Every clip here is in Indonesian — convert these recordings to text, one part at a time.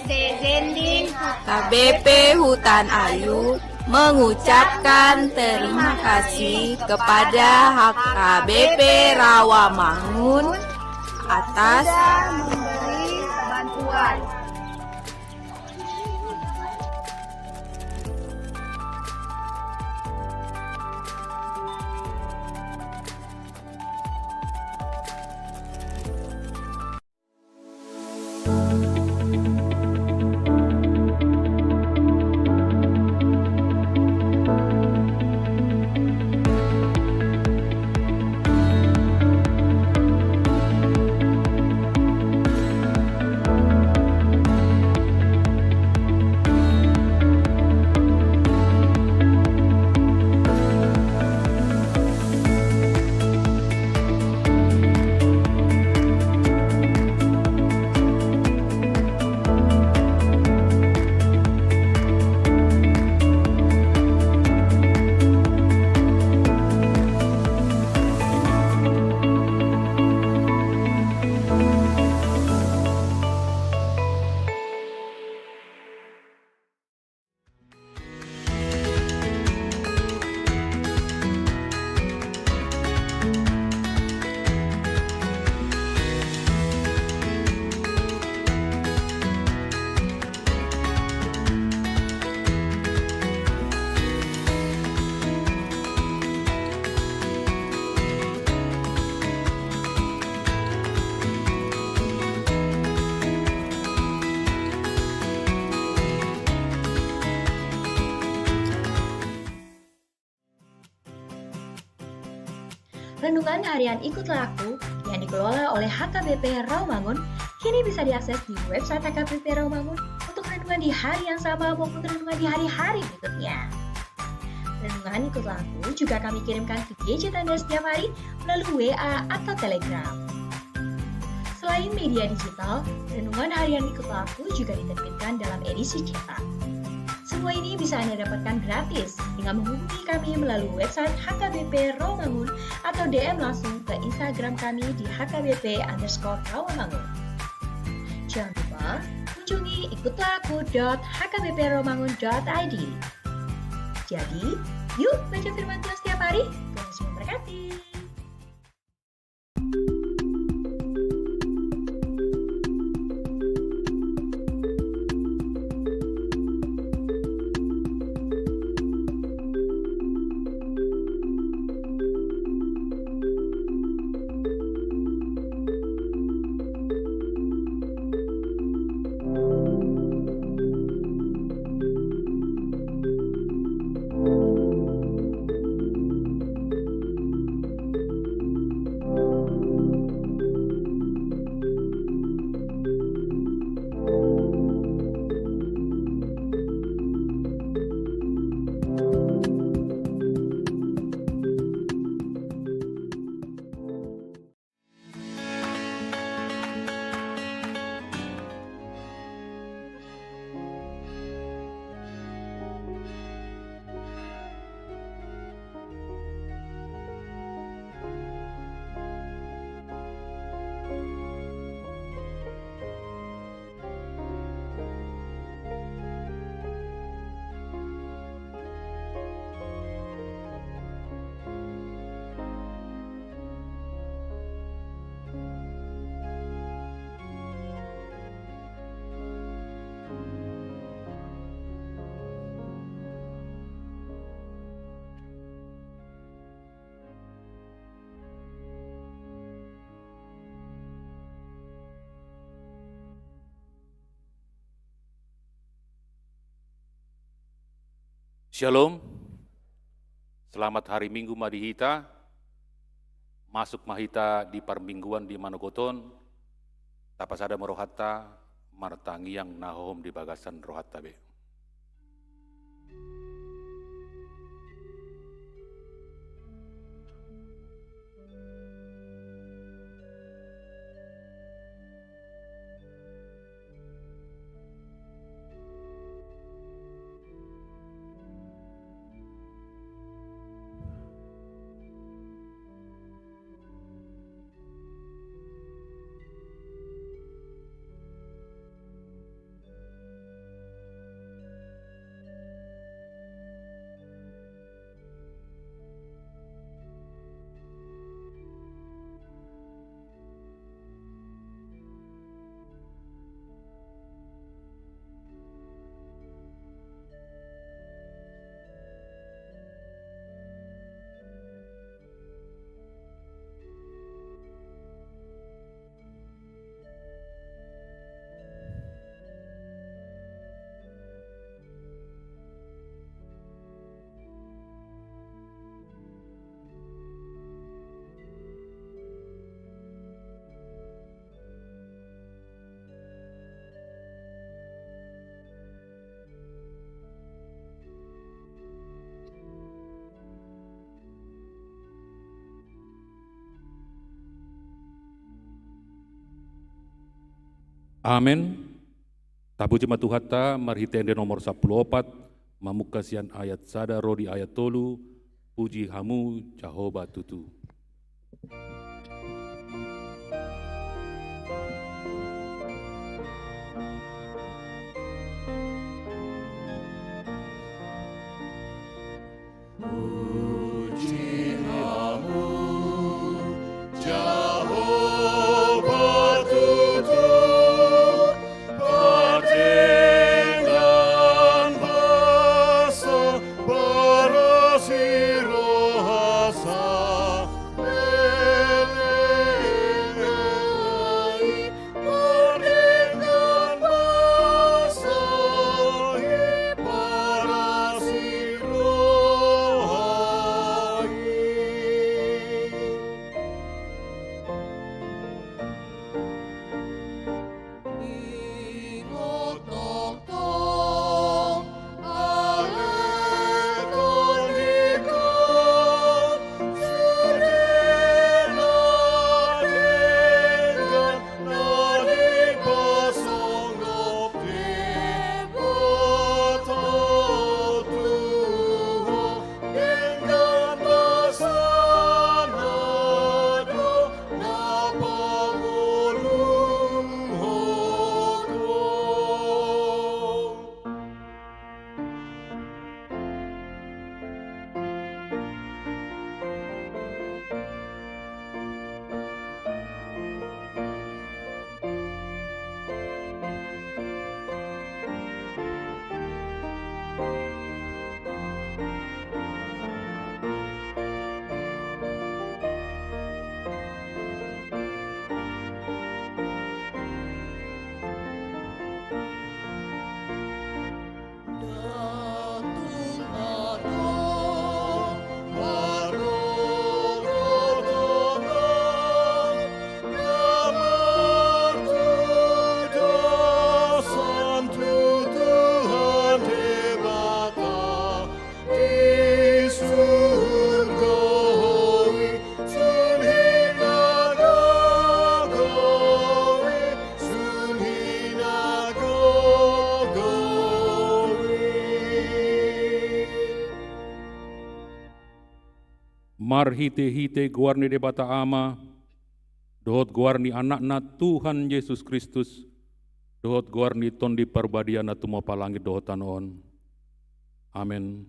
Sezendim KBP Hutan Ayu mengucapkan terima kasih kepada HKBP Rawamangun atas memberi bantuan. Renungan harian Ikutlah Aku yang dikelola oleh HKBP Rawamangun kini bisa diakses di website HKBP Rawamangun untuk renungan di hari yang sama maupun renungan di hari-hari berikutnya. Renungan Ikutlah Aku juga kami kirimkan ke gadget Anda setiap hari melalui WA atau Telegram. Selain media digital, renungan harian Ikutlah Aku juga diterbitkan dalam edisi cetak. Semua ini bisa Anda dapatkan gratis dengan menghubungi kami melalui website HKBP Rawamangun atau DM langsung ke Instagram kami di HKBP_Rawamangun. Jangan lupa kunjungi ikutlahku.hkbprawamangun.id. Jadi, yuk baca firman Tuhan setiap hari. Tuhan Yesus memberkati. Shalom, selamat hari Minggu Madihita, masuk Mahita di permingguan di Manogoton, tapasada merohata, martangiang nahohom di bagasan rohata be. Amin. Tabu jemaat Tuhata, marhitende nomor 14, mamukasian ayat sada rodi ayat tolu, puji hamu Jehovah tutu. Marhite-hite guarni de bata ama, dohot guarni anakna Tuhan Yesus Kristus, dohot guarni tondi perbadiana tumo palangi dohotan on. Amin.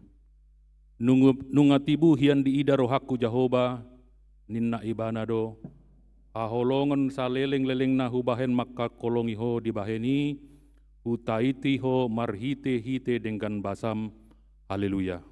Nunga tibu hian di ida rohaku Jehovah, ninna ibanado, aholongan saleleng-leleng na hubahen maka kolongi ho dibaheni, hutaiti ho marhite-hite dengan basam. Haleluya.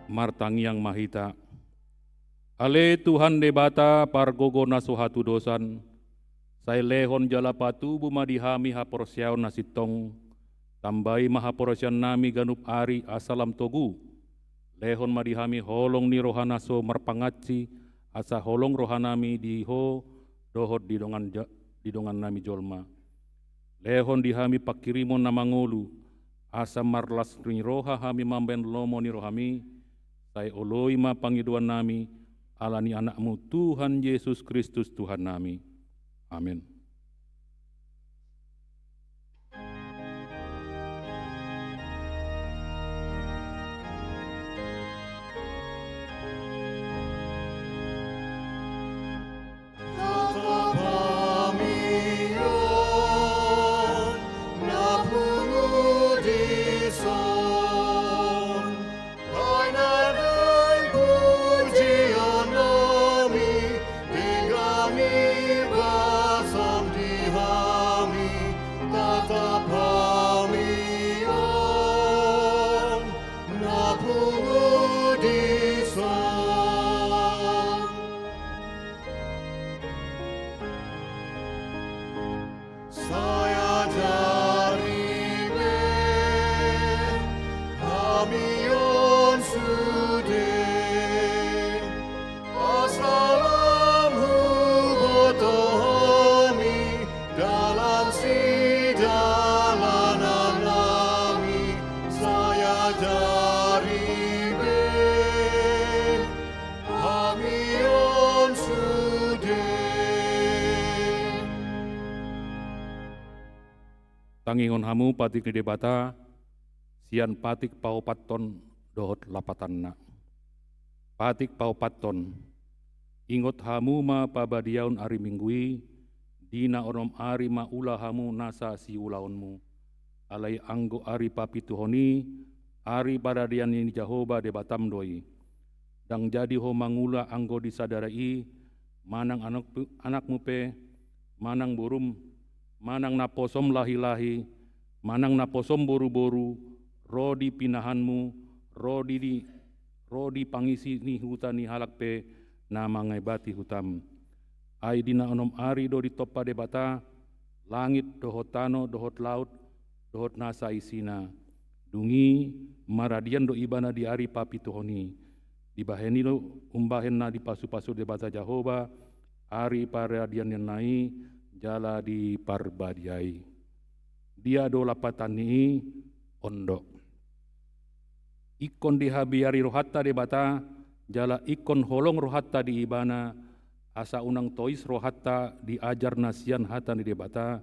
Martangi yang mahita. Ale Tuhan debata pargogo nasuhatu dosan, saya lehon jalapatu bumadihami haporsiaw nasitong, tambai mahaporsian nami ganup ari asalam togu, lehon madihami holong ni rohanaso marpangaci, asa holong rohanami diho dohot didongan nami jolma. Lehon dihami pakirimon namangulu, asa marlas ring roha hami mamben lomo ni rohami, saya oloi ma pangiduan nami, alani anakmu Tuhan Yesus Kristus Tuhan nami. Amin. Pujian nami, dengan bahasa Tangingon hamu patik ni debata, sian patik paupaton dohot lapatanna. Patik paupaton, ingot hamu ma pabadiaun ari minggui, dina onom ari ma ula hamu nasa si ulaonmu. Alai anggo ari papituhoni, ari badadian ini Jahoba debatam doi. Dang jadi ho mangula anggo disadarai, manang anakmu pe, manang burum, manang naposom lahi-lahi, manang naposom boru-boru, rodi pinahanmu, rodi pangisi ni hutan ni halak pe, na mangaibati hutam. Ai dina onom ari do di topa debata, langit dohot tano, dohot laut, dohot nasa isina. Dungi maradian do ibana di ari papi tuhoni. Dibaheni lo umbahen na di pasu-pasu debata Jahoba, ari paradian yang nai, jala di parbadiai. Dia do lapatan ni ondok. Ikon di habiari rohatta debata, jala ikon holong rohatta di ibana, asa unang tois rohatta diajar nasian hata ni debata,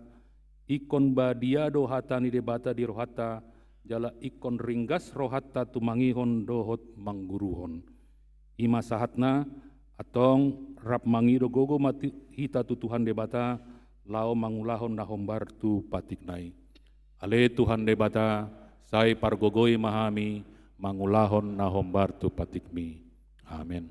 ikon badia do hata ni debata di rohatta, jala ikon ringgas rohatta tumangihon dohot mangguruhon. Ima sahatna atong rap mangido gogo mati hita tu Tuhan debata, lao mangulahon nahombar tu patiknai. Ale Tuhan debata, sai pargogoi mahami, mangulahon nahombar tu patikmi. Amin.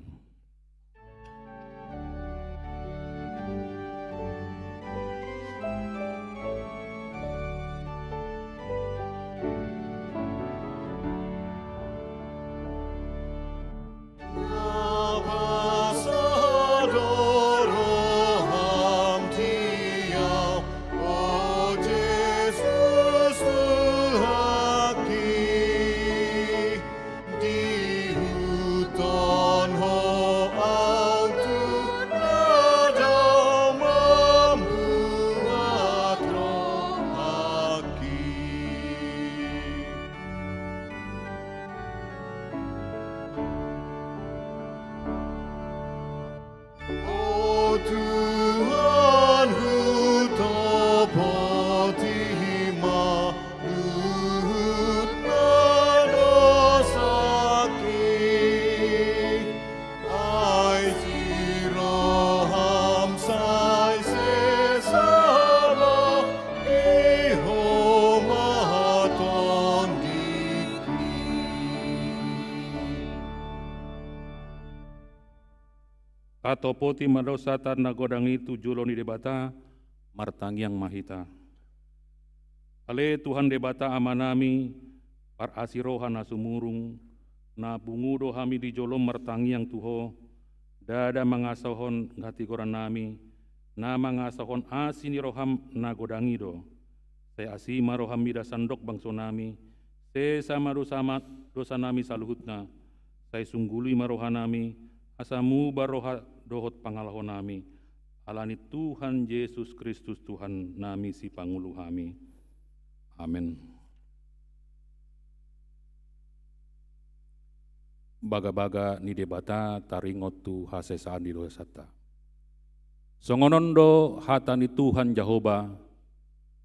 Katopoti madosatan nagodang itu juloni debata, martangiang mahita. Ale Tuhan debata amanami, par asiroha na sumurung, na bungudo hami di jolom martangiang tuho, dada mangasahon ngati goran nami, na mangasahon asini roham nagodangido. Saya asima roham mida sandok bangso nami, saya sama dosa nami saluhutna, saya sungguli maroha nami, asamu baroha dohot pangalahon nami, alani Tuhan Yesus Kristus Tuhan nami si pangulu kami. Amin. Baga-baga ni debata taringot tu hasesaan di dosata. Songonondo hatani Tuhan Jahoba,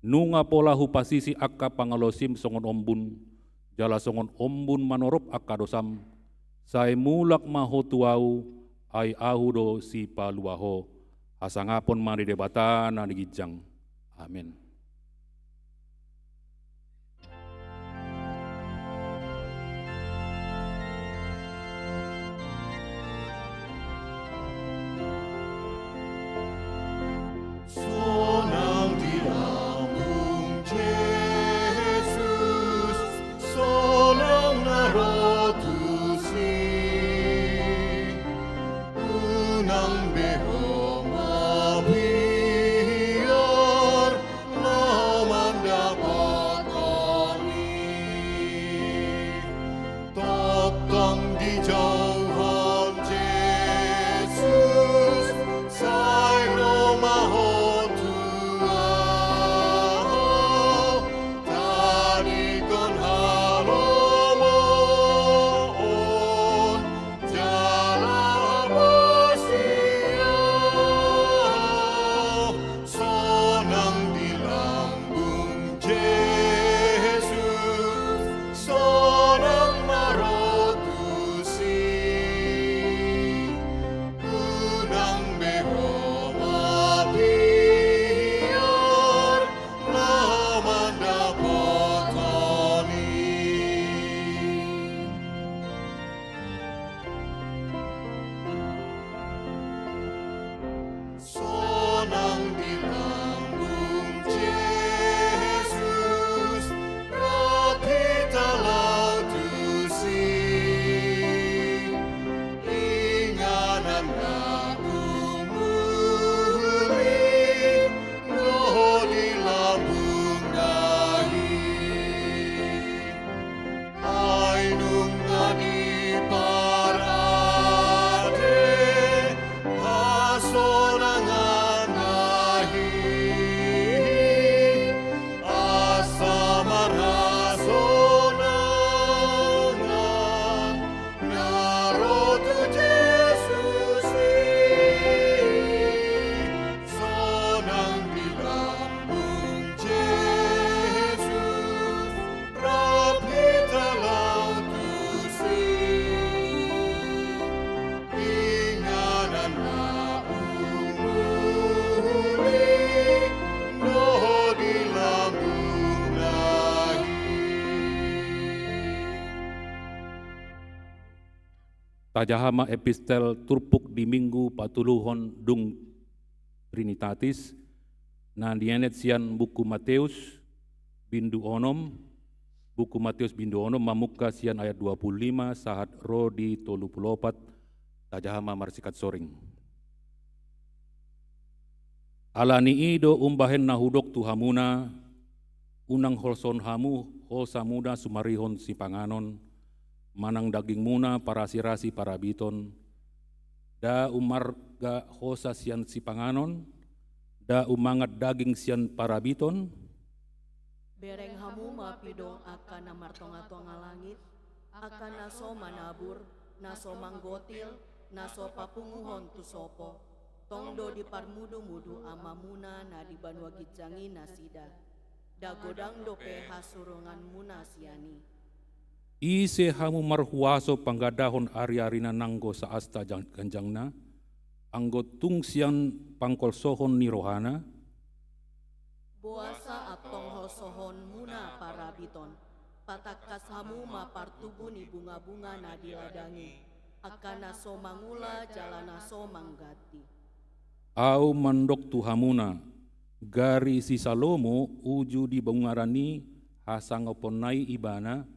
nunga pola hupasisi akka pangalosim songon ombun, jala songon ombun manorop akka dosam, sai mulak mahotuau, ai ahudo si paluaho, asangapon mari debata na digijang. Amin. Sonang di lambung Yesus, sonang narotusi, unang behong mabiar, naman dapat kami. Totong di jauhan Yesus, say romaho. tajahama epistel turpuk di minggu patuluhon dung Trinitatis, na dienet sian buku Matius bindu onom, buku Matius bindu onom mamuka sian ayat 25 sahat ro di 34 tajahama marsikat soring. Alani ido umbahen nahudok tuhamuna, unang holson hamu hosa muda sumarihon si panganon, manang daging muna parasi-rasi parabiton, da umarga hosa sian si panganon, da umangat daging sian parabiton, bereng hamu mapidong akan namartonga-tonga langit, akan naso manabur, naso manggotil, naso papunguhon tu sopo, tongdo di parmudu-mudu amamuna na di banua gijangi nasida, da godang dope hasurungan muna siani. ise hamu marhuaso panggadahon ari-arina nanggo saasta ganjangna, anggo tungsian pangkolsohon ni rohana, Boasa atong hosohon muna parabiton, patakas hamu mapartubu ni bunga-bunga na diladangi, akan naso mangula jalan naso manggati. au mandok tuhamuna, gari si Salomo uju di bungarani hasangoponai ibana,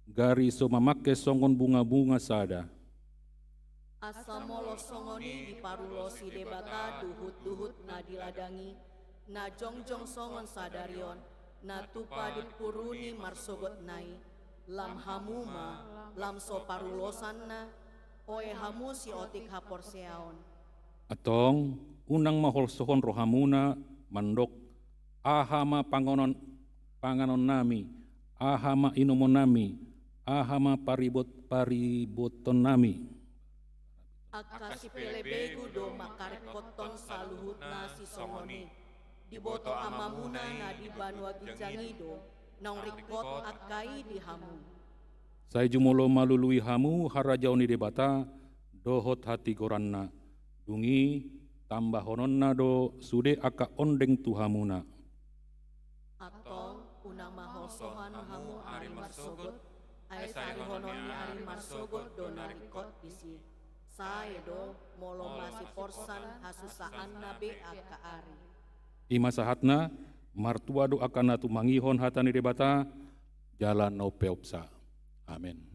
gari so mamake songon bunga-bunga sada. Asa molo songoni di parulosi debata duhut-duhut na diladangi, na jongjong songon sadarion, na tupa dipuruni marsogot nai, lam hamuma, lam so parulosan na, oe hamu si otik haporseaon. Atong unang maholsohon rohamuna mandok ahama panganon nami, ahama inomon nami, ahama pariboton nami. Akasi pelebegu do makarikoton saluhut na si songoni, diboto amamuna na di banua gijangi do, nang rikot akai di hamu. Saya jumolo malului hamu harajau ni debata dohot hati goranna, dungi tambah hononna do sude aka ondeng tuhamuna. Atong unang mahosohan hamu ari marsogot, ay sari honon ni ari marsogot do narikot disi. Saya do molo masih porsan hasusaan nabe aka ari. Ima sahatna martua do akan natu mangihon hatani debata jalan no peopsa. Amin.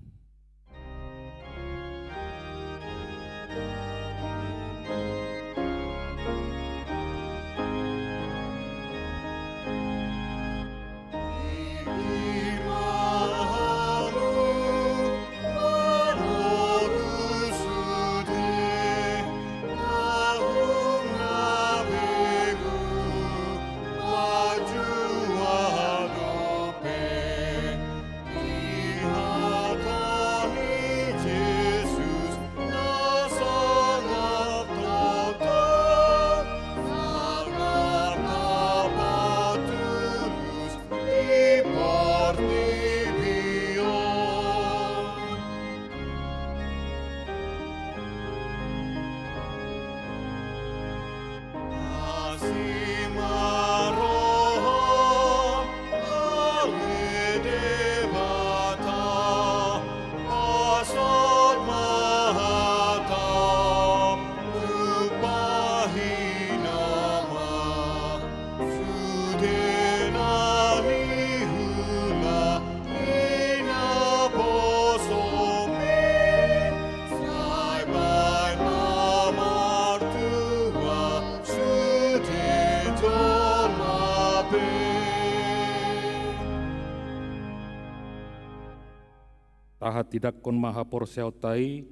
Tahat tidak kon maha porseau tai,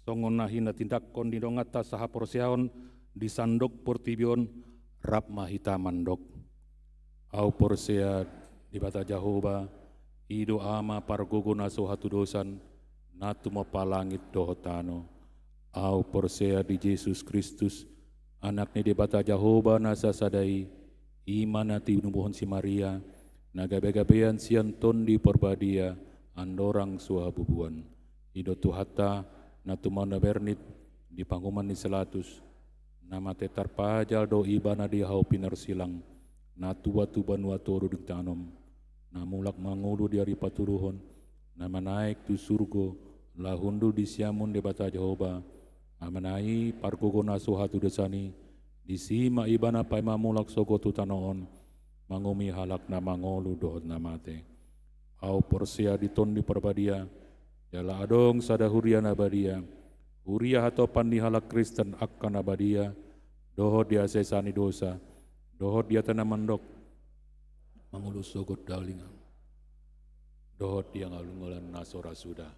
songon nahina tindak kon didongata saha porseaon di sandok portibion rap mahita mandok. Au porsea di bata Jahoba, ido ama pargogo naso hatu dosan, natu mapalangit dohotano. Au porsea di Yesus Kristus, anaknya di bata Jahoba nasa sadai, imana ti nubuhon si Maria, nagabe-gabean sian ton di porbadia, andorang suah bubuan, ido tuhata natu mana bernit di panguman ni selatus, nama tetar pajal do ibana di hau pinar silang, natu watu banua toru di tanom, namulak mangulu di hari paturuhon, nama naik tu surgo, lahundu disiamun debata Jehovah, amanai pargogona suhatu desani, disima ibana paimamulak sogotu tanoon, mangumi halak na mangolu doot namate. Au porsia diton di perbadia, jala adong sadahuria nabadia, huria hatopan di halak Kristen akan nabadia, dohot dia sesani dosa, dohot dia tanah mandok, mangulus sogot dalingan, dohot dia ngalungulan nasora sudah.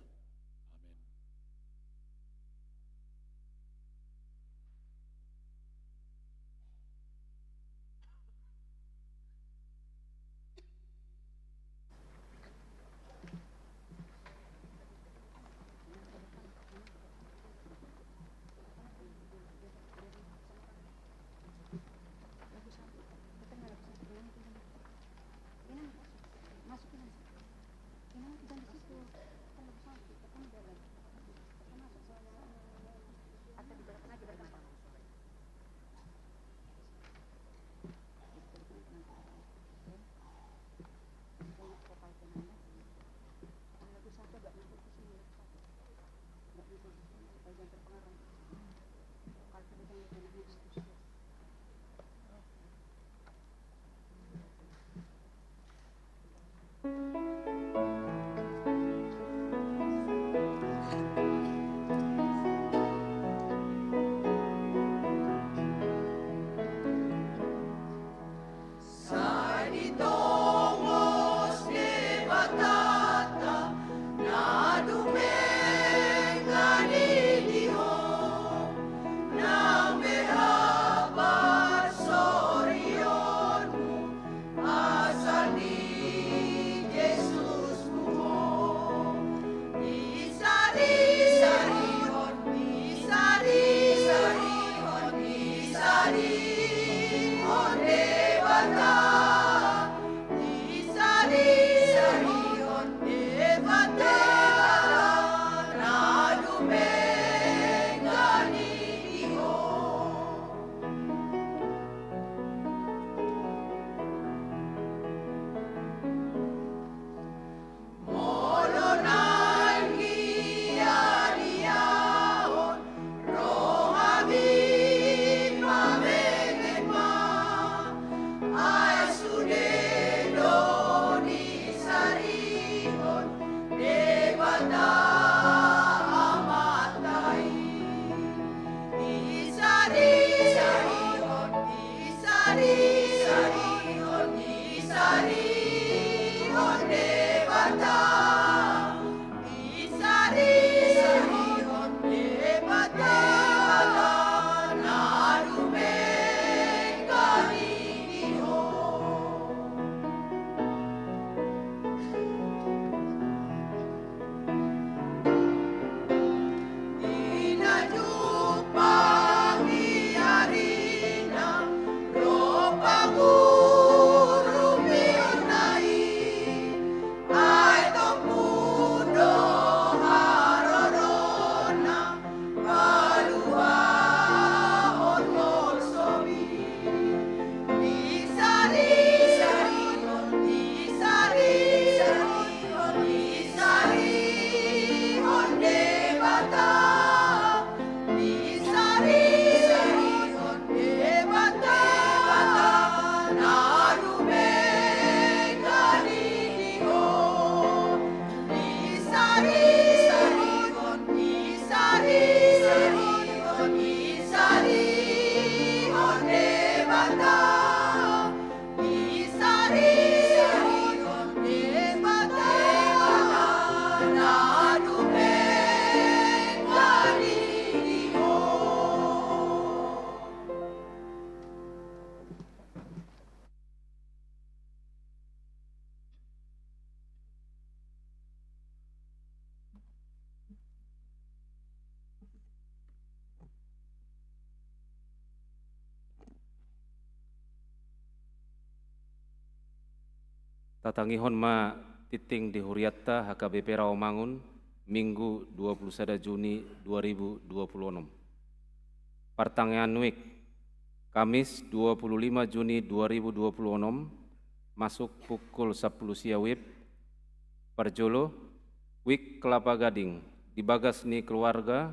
Tatangihon ma titing di Huriatta HKBP Rawamangun Minggu 21 Juni 2026. Pertanyaan Week Kamis 25 Juni 2026 masuk pukul 10 siang WIB Perjolo Week Kelapa Gading dibagas ni keluarga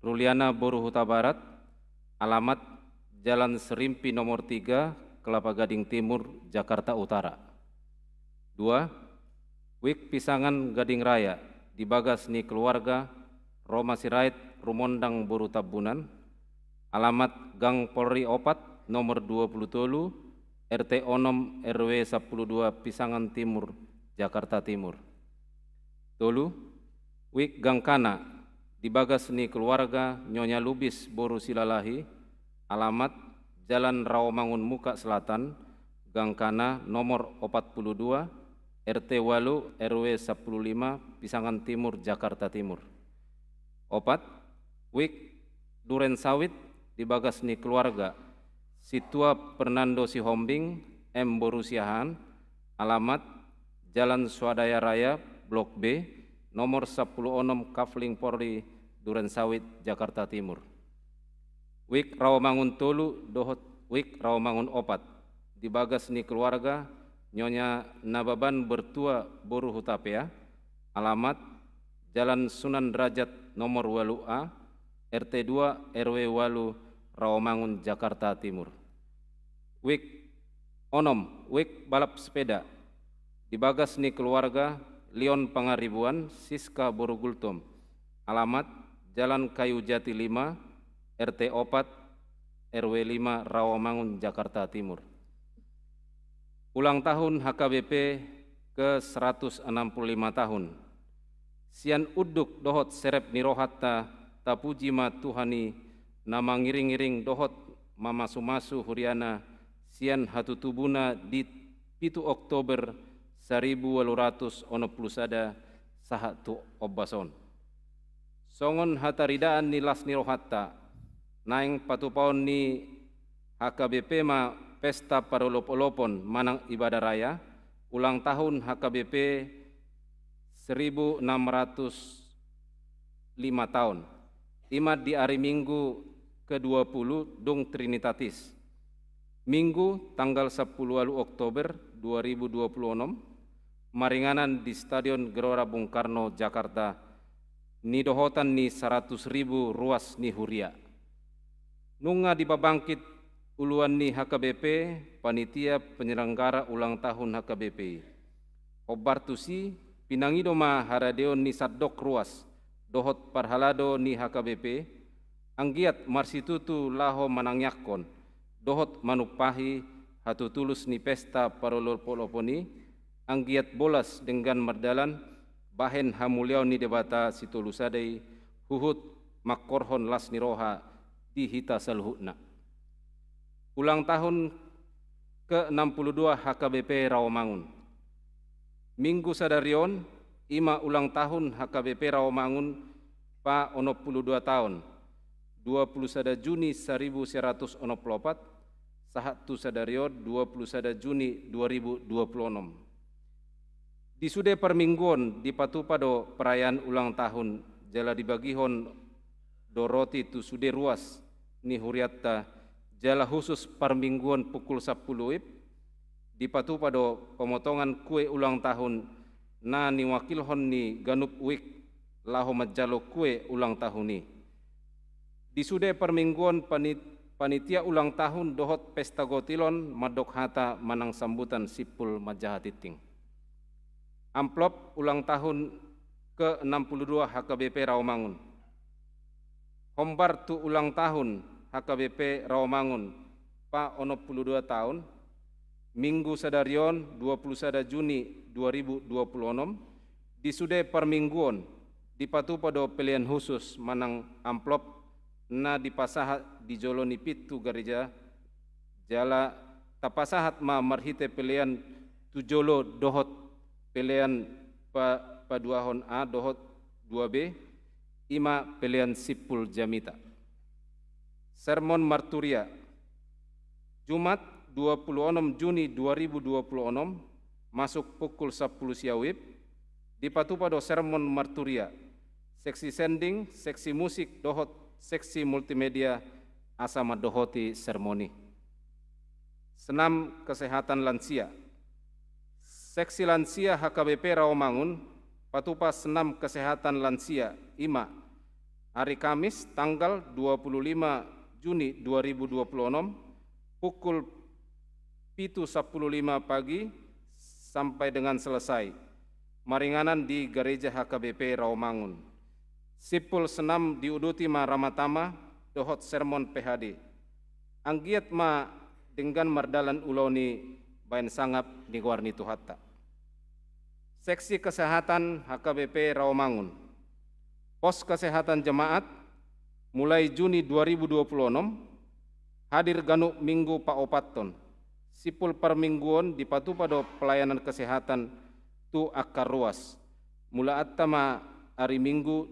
Ruliana Boru Huta Barat, alamat Jalan Serimpi nomor 3, Kelapa Gading Timur, Jakarta Utara. 2. Wik Pisangan Gading Raya, dibagas ni keluarga Roma Sirait Rumondang Boru Tabunan, alamat Gang Polri Opat nomor 27, RT Onom RW 12 Pisangan Timur, Jakarta Timur. 3. Wik Gang Kana, dibagas ni keluarga Nyonya Lubis Boru Silalahi, alamat Jalan Rawamangun Muka Selatan, Gang Kana nomor 42, RT Walu RW 15 Pisangan Timur, Jakarta Timur. 4. Wik Duren Sawit, dibagas ni keluarga Situa Fernando Sihombing M Boru Siahan, alamat Jalan Swadaya Raya Blok B nomor 16 Kafling Polri Duren Sawit, Jakarta Timur. Wik Rawamangun Tolu dohot Wik Rawamangun Opat, dibagas ni keluarga Nyonya Nababan Bertua Boru Hutapea, alamat Jalan Sunan Derajat nomor 8A, RT 2 RW 8 Rawamangun, Jakarta Timur. Wik Onom, Wik Balap Sepeda, dibagas ni keluarga Leon Pangaribuan Siska Boru Gultom, alamat Jalan Kayu Jati 5, RT 4 RW 5 Rawamangun, Jakarta Timur. Ulang tahun HKBP ke-165 tahun. Sian uduk dohot serep nirohatta tapujima Tuhani nama ngiring-ngiring dohot mama sumasu huriana sian hatutubuna di 7 Oktober 1861 sahatu obbason. Songon hataridaan ni las nirohatta naing patupaon ni HKBP ma pesta parolop-olopon manang ibadah raya ulang tahun HKBP 1605 tahun. Imat di hari Minggu ke-20 Dung Trinitatis. Minggu tanggal 10 Oktober 2026 maringanan di Stadion Gelora Bung Karno, Jakarta. Ni dohotan ni 100.000 ruas ni huria. Nunga dibabangkit uluan ni HKBP, panitia penyelenggara ulang tahun HKBP. Obartusi pinangido ma haradeon ni sadok ruas, dohot parhalado ni HKBP, anggiat marsitutu laho manangyakon, dohot manupahi hatutulus ni pesta parolopoloponi, anggiat bolas dengan merdalan, bahen hamuliau ni debata situlusadei, huhut makkorhon las niroha di hita salhutna. Ulang tahun ke-62 HKBP Rawamangun. Minggu sadarion, ima ulang tahun HKBP Rawamangun pa 62 tahun. 21 Juni 1904, sahatu sadarion 21 Juni 2026. Di sude permingguan di patupado perayaan ulang tahun jala dibagihon Doroti tu sude ruas ni huriatta jala khusus permingguan pukul 10 di patupado pemotongan kue ulang tahun na ni wakilhon ni ganup wik laho majalo kue ulang tahun ni. Di sude permingguan panitia ulang tahun dohot pesta gotilon madok hata manang sambutan sipul majahatiting. Amplop ulang tahun ke-62 HKBP Rawamangun. Hombar tu ulang tahun HKBP Rawamangun pa 62 tahun. Minggu sadarion 21 Juni 2026 di sude permingguan di patupado pilihan khusus manang amplop na dipasahat di joloni pitu gereja jala tapasahat ma marhite pilihan tu jolo dohot pilihan paduahon A dohot 2B ima pilihan sipul jamita. Sermon Marturia Jumat 26 Juni 2026 masuk pukul 10 siawib di patupado sermon Marturia seksi sending, seksi musik dohot, seksi multimedia asama dohoti sermoni. Senam kesehatan lansia. Seksi lansia HKBP Rawamangun patupa senam kesehatan lansia IMA hari Kamis tanggal 25 Juni 2026 pukul 7.15 pagi sampai dengan selesai. Maringanan di Gereja HKBP Rawamangun. Sipul senam diuduti ma ramatama dohot sermon PHD. Anggiat ma dengan mardalan uloni bain sangap di warni tuhatta. Seksi Kesehatan HKBP Rawamangun. Pos Kesehatan Jemaat mulai Juni 2026 hadir ganuk minggu paopaton. Sipul permingguan di patupado pelayanan kesehatan tu akar ruas. Mula atama hari Minggu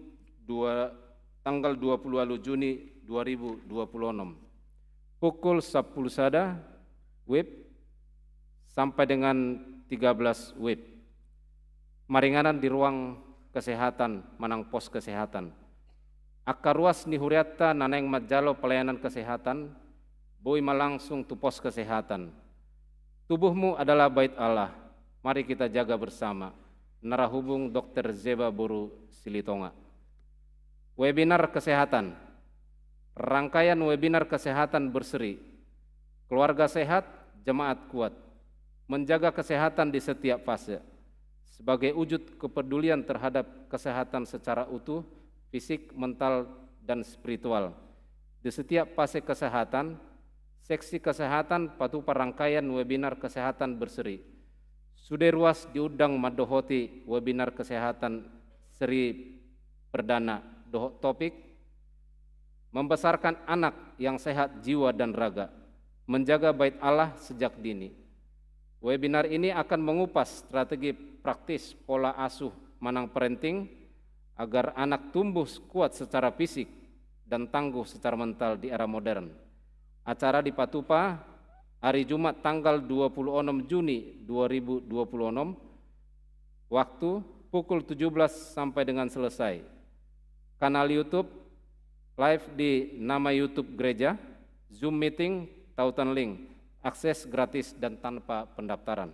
tanggal 20 Juni 2026. Pukul 10 sada WIB sampai dengan 13 WIB. Maringanan di ruang kesehatan manang pos kesehatan. Akar ruas ni huriata naneng majalo pelayanan kesehatan, boy malangsung tu pos kesehatan. Tubuhmu adalah bait Allah, mari kita jaga bersama. Narahubung Dr. Zeba Boru Silitonga. Webinar kesehatan. Rangkaian webinar kesehatan berseri. Keluarga sehat, jemaat kuat. Menjaga kesehatan di setiap fase. Sebagai wujud kepedulian terhadap kesehatan secara utuh, fisik, mental, dan spiritual. Di setiap fase kesehatan, seksi kesehatan patupa rangkaian webinar kesehatan berseri. Sudah ruas diundang madohoti webinar kesehatan seri perdana dohot topik membesarkan anak yang sehat jiwa dan raga, menjaga bait Allah sejak dini. Webinar ini akan mengupas strategi praktis pola asuh manang parenting agar anak tumbuh kuat secara fisik dan tangguh secara mental di era modern. Acara di Patupa hari Jumat tanggal 26 Juni 2026 waktu pukul 17 sampai dengan selesai. Kanal YouTube live di nama YouTube Gereja, Zoom meeting, tautan link, akses gratis dan tanpa pendaftaran.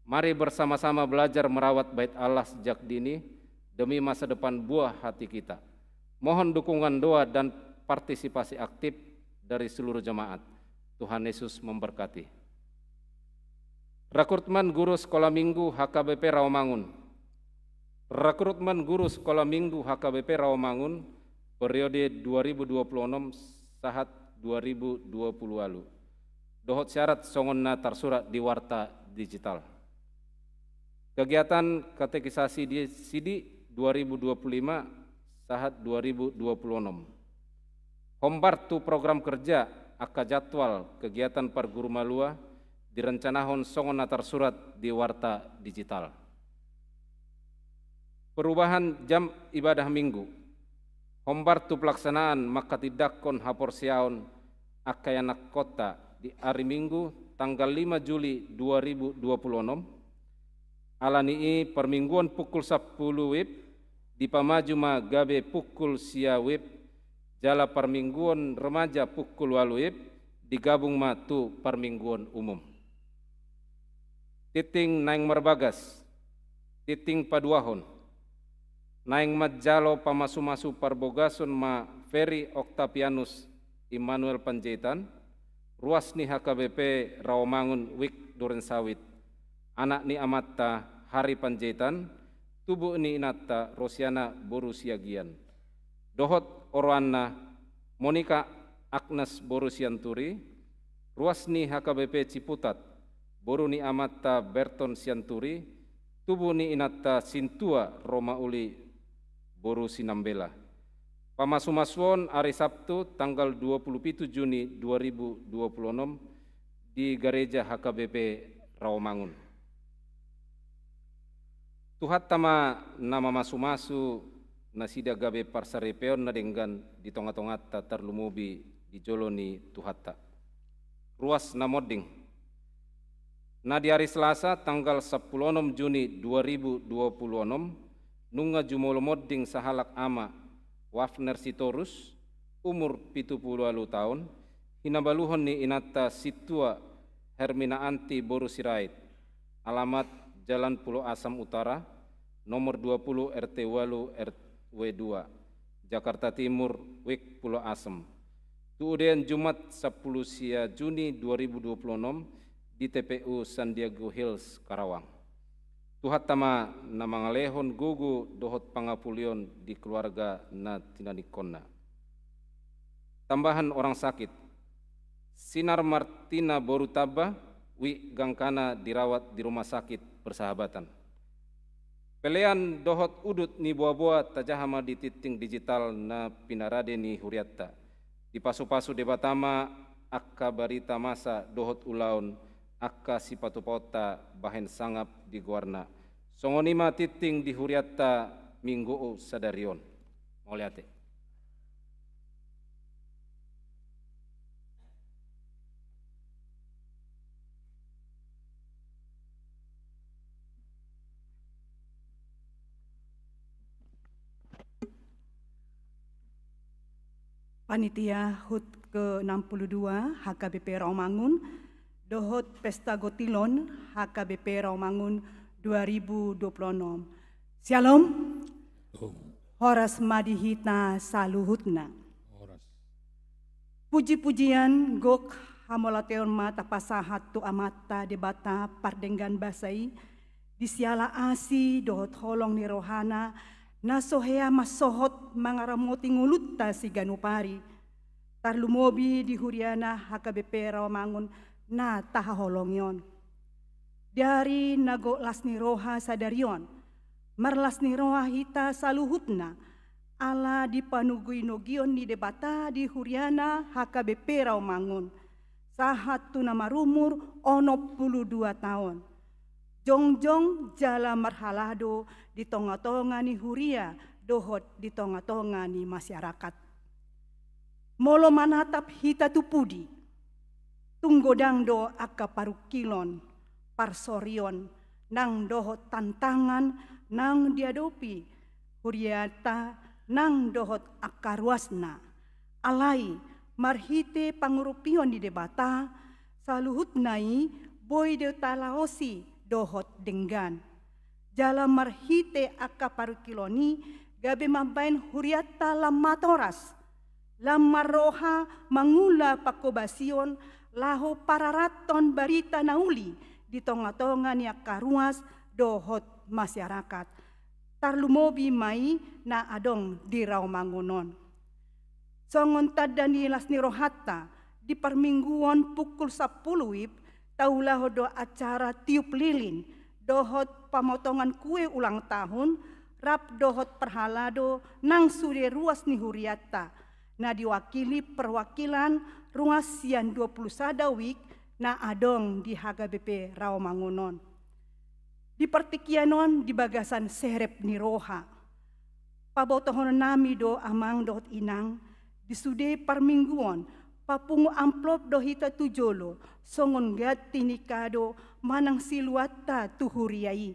Mari bersama-sama belajar merawat bait Allah sejak dini demi masa depan buah hati kita. Mohon dukungan doa dan partisipasi aktif dari seluruh jemaat. Tuhan Yesus memberkati. Rekrutmen guru sekolah minggu HKBP Rawamangun. Rekrutmen guru sekolah minggu HKBP Rawamangun periode 2026 sahat 2020 lalu. Dohot syarat songonna tersurat di Warta Digital. Kegiatan katekisasi di Sidi 2025 sahat 2026. Hombartu program kerja aka jadwal kegiatan par guru malua direncanahon songonna tersurat di Warta Digital. Perubahan jam ibadah minggu. Hombartu pelaksanaan maka tidakkon haporsiaon akayanak kota di hari Minggu tanggal 5 Juli 2026 alani permingguan pukul 10 WIB di Pamajuma Gabe pukul sia WIB jala permingguan remaja pukul 8 WIB digabung matu permingguan umum. Titing naing merbagas, titing paduahon, naing majalo pamasu-masu parbogason ma Ferry Octavianus Immanuel Panjaitan, ruas ni HKBP Rawamangun Wik Duren Sawit, anak ni Amatta Hari Panjaitan, tubuh ni Inatta Rosiana Boru Siagian, dohot Orwana Monica Agnes Boru Sianturi, ruas ni HKBP Ciputat, Boru ni Amatta Berton Sianturi, tubuh ni Inatta Sintua Roma Uli Boru Sinambela. Pamasu-masuon hari Sabtu tanggal 27 Juni 2026 di Gereja HKBP Rawamangun. Tuhat tama nama masu-masu nasida gabe parsarepeon na denggan di tonga-tongata terlumubi di joloni tuhatta. Ruas namoding. Na di hari Selasa tanggal 10 Juni 2026 nunga jumolomoding sahalak ama Wafner Sitorus, umur 70 tahun, hinabaluhon ni Inatta Situa Hermina Anti Boru Sirait, alamat Jalan Pulau Asam Utara, nomor 20 RT Walu RW 2, Jakarta Timur, Wik Pulau Asem. Kemudian Jumat 10 Juni 2026 di TPU San Diego Hills, Karawang. Tuhat tama na mga lehon gugu dohot pangapulion di keluarga na tinanikonna. Tambahan orang sakit, Sinar Martina Borutaba, Wi Gangkana dirawat di Rumah Sakit Persahabatan. Pelean dohot udut ni buah-buah tajahama di titing digital na pinarade ni Huriatta. Di pasu-pasu debatama akka barita masa dohot ulaun akka sipatupota bahen sangap di guarna. Songonima titing di Huriatta minggu sadarion. Moliate. Panitia HUT ke-62 HKBP Rawamangun, Dohot Pesta Gotilon HKBP Rawamangun 2026. Shalom. Horas madihita saluhutna. Puji-pujian gok hamolateon mata pasahat tu amata debata pardenggan basai, disiala asi dohot holong ni rohana, nasohea masohot mangaramoti ngulutta si ganupari. Tarlumobi di Huriana HKBP Rawamangun na tahaholongyon. Dari nago lasni roha sadarion, marlasni roha hita saluhutna, ala dipanugui nogion ni debata di Huriana HKBP Rawamangun. Sahat tu nama rumur 62 tahun. Jongjong jala marhalado di tonga-tonga ni Huria, dohot di tonga-tonga ni masyarakat. Molo manatap hita tupudi, tunggodang do akka parukilon, parsorion, nang dohot tantangan, nang diadopi, Huriata, nang dohot akka ruasna. Alai, marhite pangurupion di debata, saluhut nai, boy de talaosi, dohot denggan. Jala marhite akka parukiloni gabe mabain Huriata lamatoras. Lamaroha mangula pakobasion laho pararaton barita nauli di tonga-tonga ni akka ruas dohot masyarakat. Tarlumobi mai na adong di Rawamangunon. Songon tada nilas ni rohata di permingguan pukul 10 wib taulah do acara tiup lilin, dohot pamotongan kue ulang tahun, rap dohot perhalado nang sude ruas ni Huriata, na diwakili perwakilan ruas sian 20 sadawik na adong di HKBP Rawamangunon. Di pertikianon di bagasan serep ni roha, pabotohon nami do amang dohot inang, di sude permingguan, papungu amplop dohita tujolo, songon gati nikado manang siluata tu Huriai.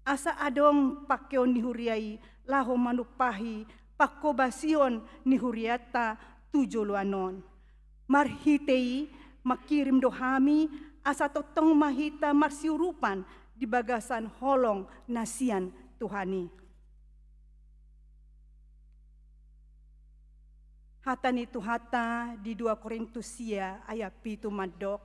Asa adong pakyon ni Huriai, laho manupahi pakobasion ni Huriata tujolo anon. Marhitei makirim dohami asa totong mahita marsiurupan di bagasan holong nasian Tuhani. Hata ni Tuhata di 2 Korintusia ayat 7 madok,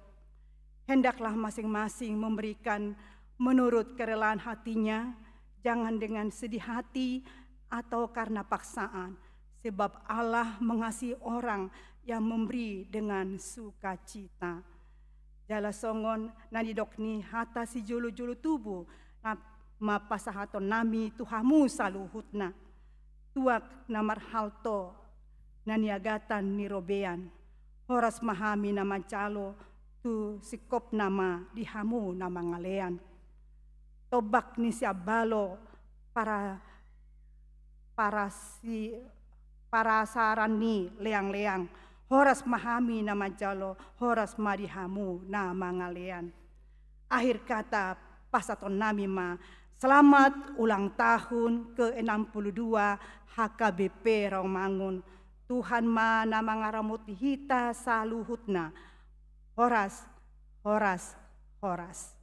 hendaklah masing-masing memberikan menurut kerelaan hatinya, jangan dengan sedih hati atau karena paksaan, sebab Allah mengasihi orang yang memberi dengan sukacita. Jala songon nanidokni hata si julu-julu tubuh na mapasahaton nami Tuhamu saluhutna. Tuak namar halto naniagatan ni Robean, horas mahami nama calo tu sikop nama dihamu nama ngalean. Tobak ni siabalo para saran ni leang-leang, horas mahami nama jalo, horas madihamu nama ngalean. Akhir kata pasaton nami ma, selamat ulang tahun ke-62 HKBP Rawamangun. Tuhan ma nama ngaramuti hita saluhutna. Horas, horas, horas.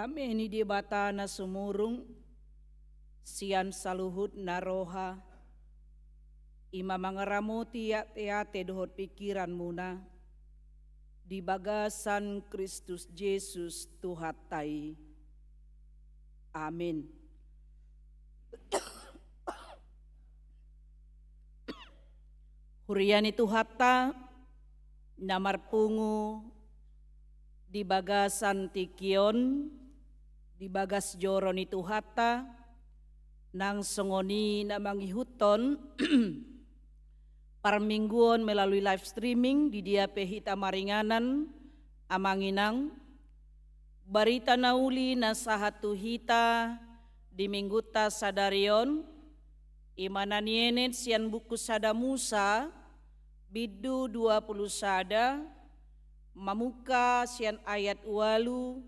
kami ini di bata na sumurung sian saluhut naroha ima mangaramuti ate dohot pikiran muna di bagasan Kristus Yesus Tuhatai. Amin. Huriani Tuhata namarpungu di bagasan tikion di bagas joron itu hata nang songoni na mangihuton parmingguon melalui live streaming di dia pehita maringanan amanginang barita nauli na sahatu hita di mingguta sadarion imananienit sian buku sada Musa bidu 20 sada mamuka sian ayat walu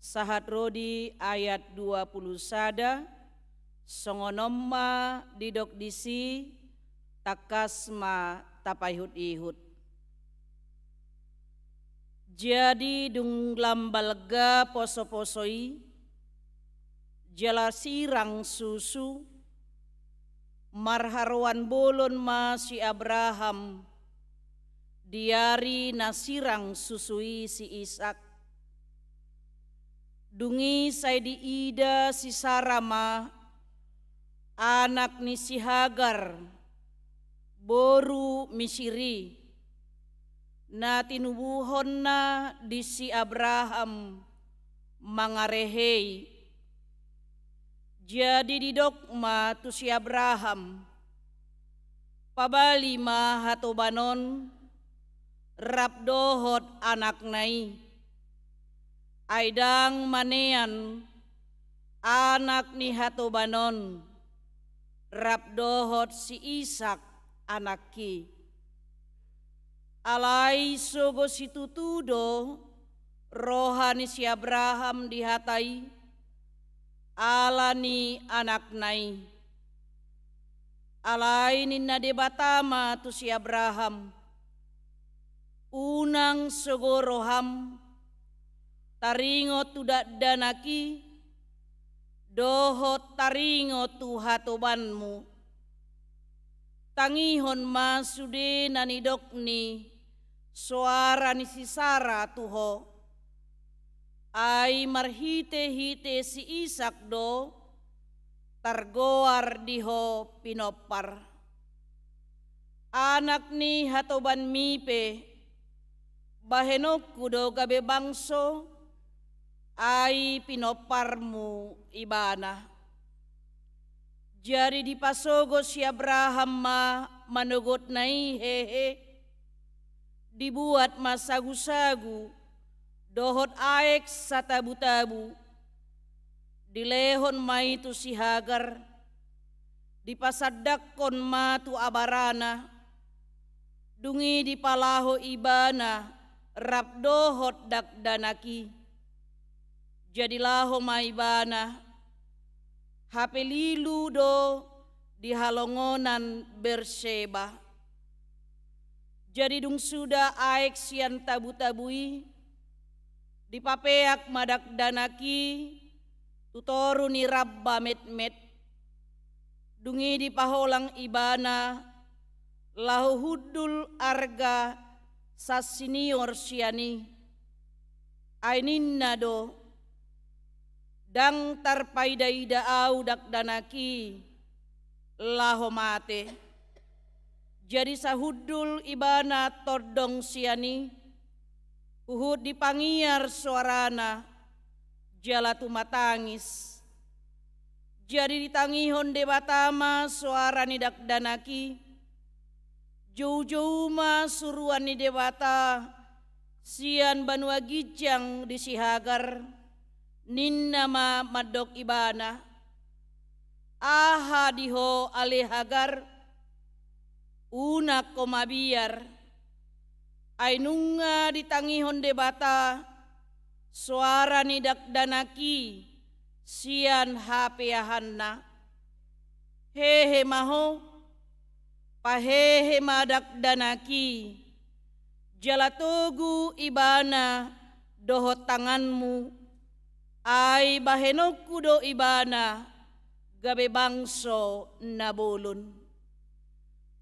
sahat rodi ayat 20 sada songonomma didok disi takasma tapayhut ihut. Jadi dung lambalga poso-posoi jala sirang susu marharwan bolon ma si Abraham diari nasirang susui si Ishak dungi say di ida si Sarama anak ni si Hagar boru misiri na tinubuhon na di si Abraham mangarehei jadi didokma tu si Abraham pabali ma hatobanon rabdohot anak nai aidang manean anak ni hatobanon rabdohot si Ishak anaki alai sogo situtudo rohani si Abraham dihatai alani anak nai alai ninna debatama tu si Abraham unang sogoroham taringo tudak danaki dohot taringo tu hatobanmu tangihon masude nanidokni suara ni si Sara tuho ai marhite-hite si Ishak do targoar diho pinopar anak ni hatoban mipe bahenok kudo gabe bangso ai pinoparmu ibana jari dipasogo si Abraham ma manugot nai hehe dibuat masagu-sagu dohot aek satabu-tabu dilehon ma itu si Hagar dipasadakon ma tu abarana dungi dipalaho ibana rabdohot dakdanaki jadilah maibana hapelilu do di halongonan Berseba jadi dung sudah aek sian tabu-tabui dipapeak madak danaki tutoru ni rabba met-met dungi dipaholang ibana lahu hudul arga sasinior siani ainin do dang tarpaidaida au dak danaki laho mate jadi sahudul ibana tordong siani uhud dipangiar suarana jalatu matangis jadi ditangihon debatama suara ni dak danaki jauh-jauh ma suruan ni debata sian banua gijang di si Hagar ninna ma madok ibana aha diho ale Hagar una komabiar ainunga ditangihon debata suara ni dak danaki sian hapeahanna hehe maho pahehe madak danaki jalatogu ibana dohot tanganmu Ay bahenok kudo ibana gabe bangso nabulun.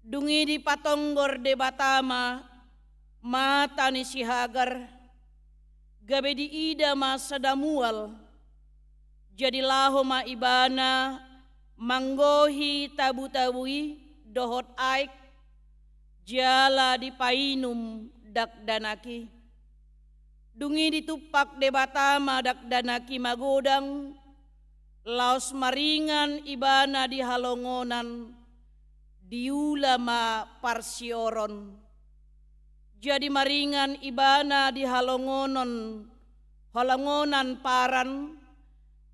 Dungi di patonggor de batama mata ni si Hagar gabe di ida ma sadamual. Jadi laho ma ibana manggohi tabu-tabui dohot aik jala di painum dak danaki. Dungi ditupak de batama dak danaki magodang laos maringan ibana di halongonan diulama parsioron. Jadi maringan ibana di halongonan paran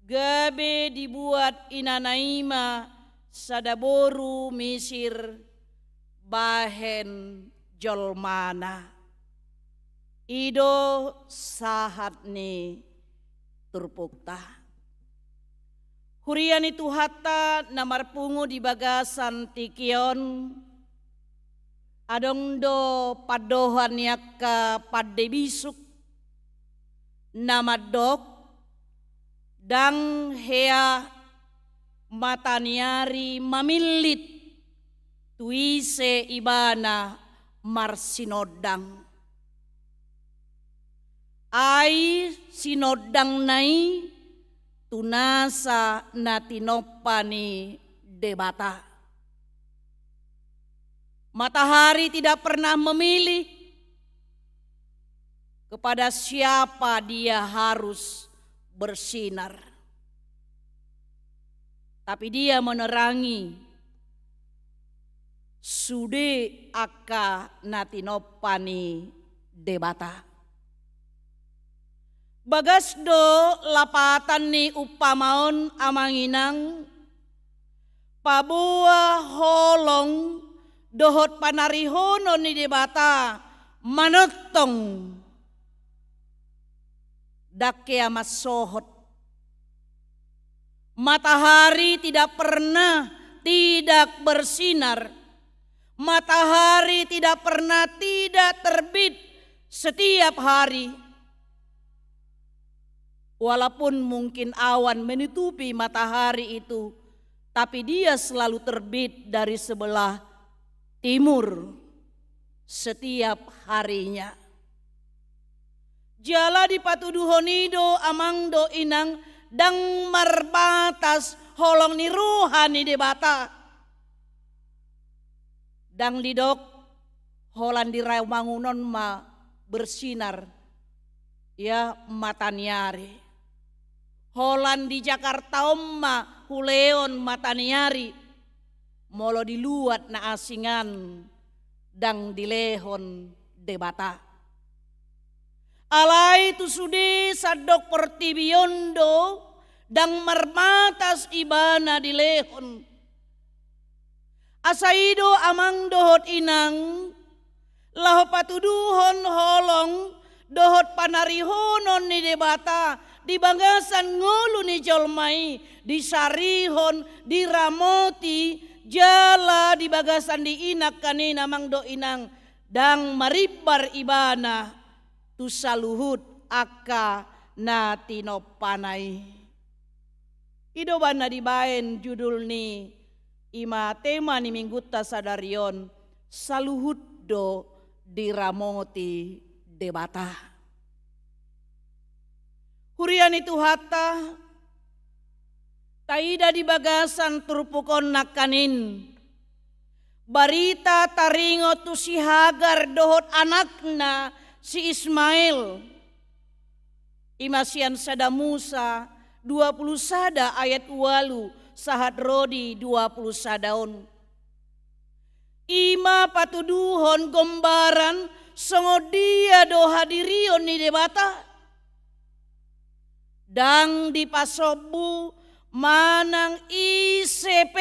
gabe dibuat inanaima sadaboru misir bahen jolmana. Ido sahat ni turpukta. Hurian itu hatta namarpungu di bagasan tikion. Adong do padohan yakka padde bisuk. Namadok dang hea mataniari mamilit tuise ibana marsinodang. Ai sinodang nai tunasa natinopani debata. Matahari tidak pernah memilih kepada siapa dia harus bersinar. Tapi dia menerangi sude aka natinopani debata. Bagas do lapatan ni upamaon amanginang pabua holong dohot panarihono ni debata manotong dakea masohot. Matahari tidak pernah tidak bersinar. Matahari tidak pernah tidak terbit setiap hari. Walaupun mungkin awan menutupi matahari itu, tapi dia selalu terbit dari sebelah timur setiap harinya. Jala di patuduhonido amangdo inang dang marbatas holong ni ruhani debata. Dang lidok holan di rawangunon ma bersinar ya mataniari. Holan di Jakarta omma huleon mataniari molo diluat na asingan dang dilehon debata. Alai tu sudi sadok pertibiondo dang marmatas ibana dilehon. Asaido amang dohot inang laho patuduhon holong dohot panarihonon ni debata. Di bagasan ngulu ni jolmai, di sarihon, di ramoti, jala di bagasan di inak kanina mangdo inang dang maribar ibana tu saluhut aka na tinopanai. Ido bana dibaen judul ni ima tema ni mingguta sadarion saluhut do di ramoti debata. Hurian itu hatta taida di bagasan turpukon nakanin. Barita taringo tu si Hagar dohot anakna si Ismail. Imasian sada Musa 20 sada ayat walu sahat rodi 20 sadaon. Ima patuduhon gombaran songodia do hadirion ni debata. Dang di pasobu manang ICP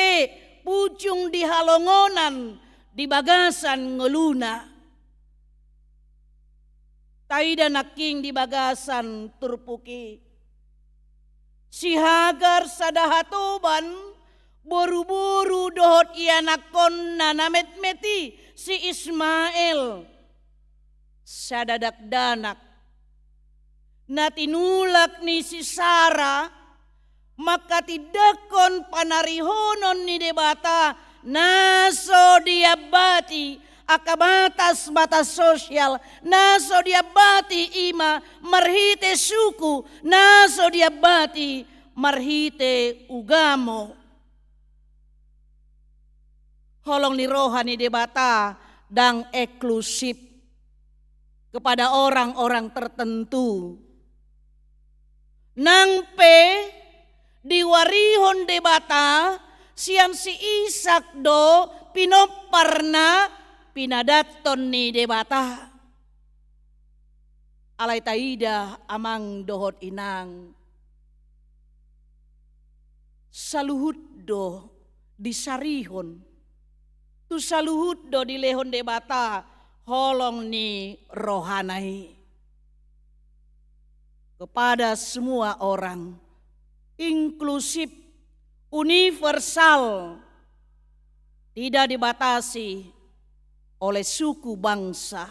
pucung di halongonan di bagasan ngeluna. Taida naking di bagasan turpuki. Si Hagar sadahatoban boru-boru dohot ianakon na namet-meti si Ismail sadadak danak. natinulak ni si Sara, maka tidakon panarihonon ni debata naso diabati akabatas-batas sosial, naso diabati ima marhite suku, naso diabati marhite ugamo. Holong ni rohani debata dang eksklusif kepada orang-orang tertentu. Nangpe diwarihon debata sian si Isak do pinoparna pinadaton ni debata. Alay taida amang dohot inang. Saluhut do disarihon. Tu saluhut do dilehon debata holong ni rohanai. Kepada semua orang, inklusif, universal, tidak dibatasi oleh suku bangsa.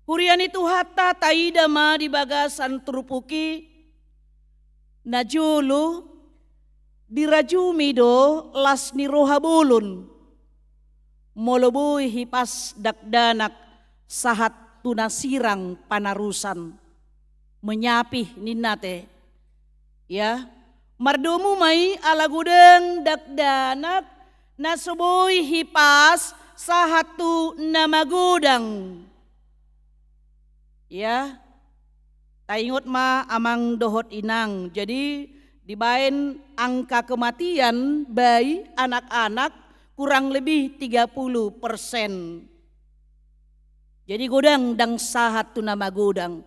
Hurian itu hatta taida ma di bagasan trupuki najulu dirajumi do lasni rohabulun molobui hipas dakdanak sahat tunasirang panarusan menyapih ninate ya mardomu mai ala gudeng dakdanak nasubui hipas sahatu nama gudang ya taingot ma amang dohot inang. Jadi dibain angka kematian bayi anak-anak kurang lebih 30%. Jadi godang dang sahat tu nama godang.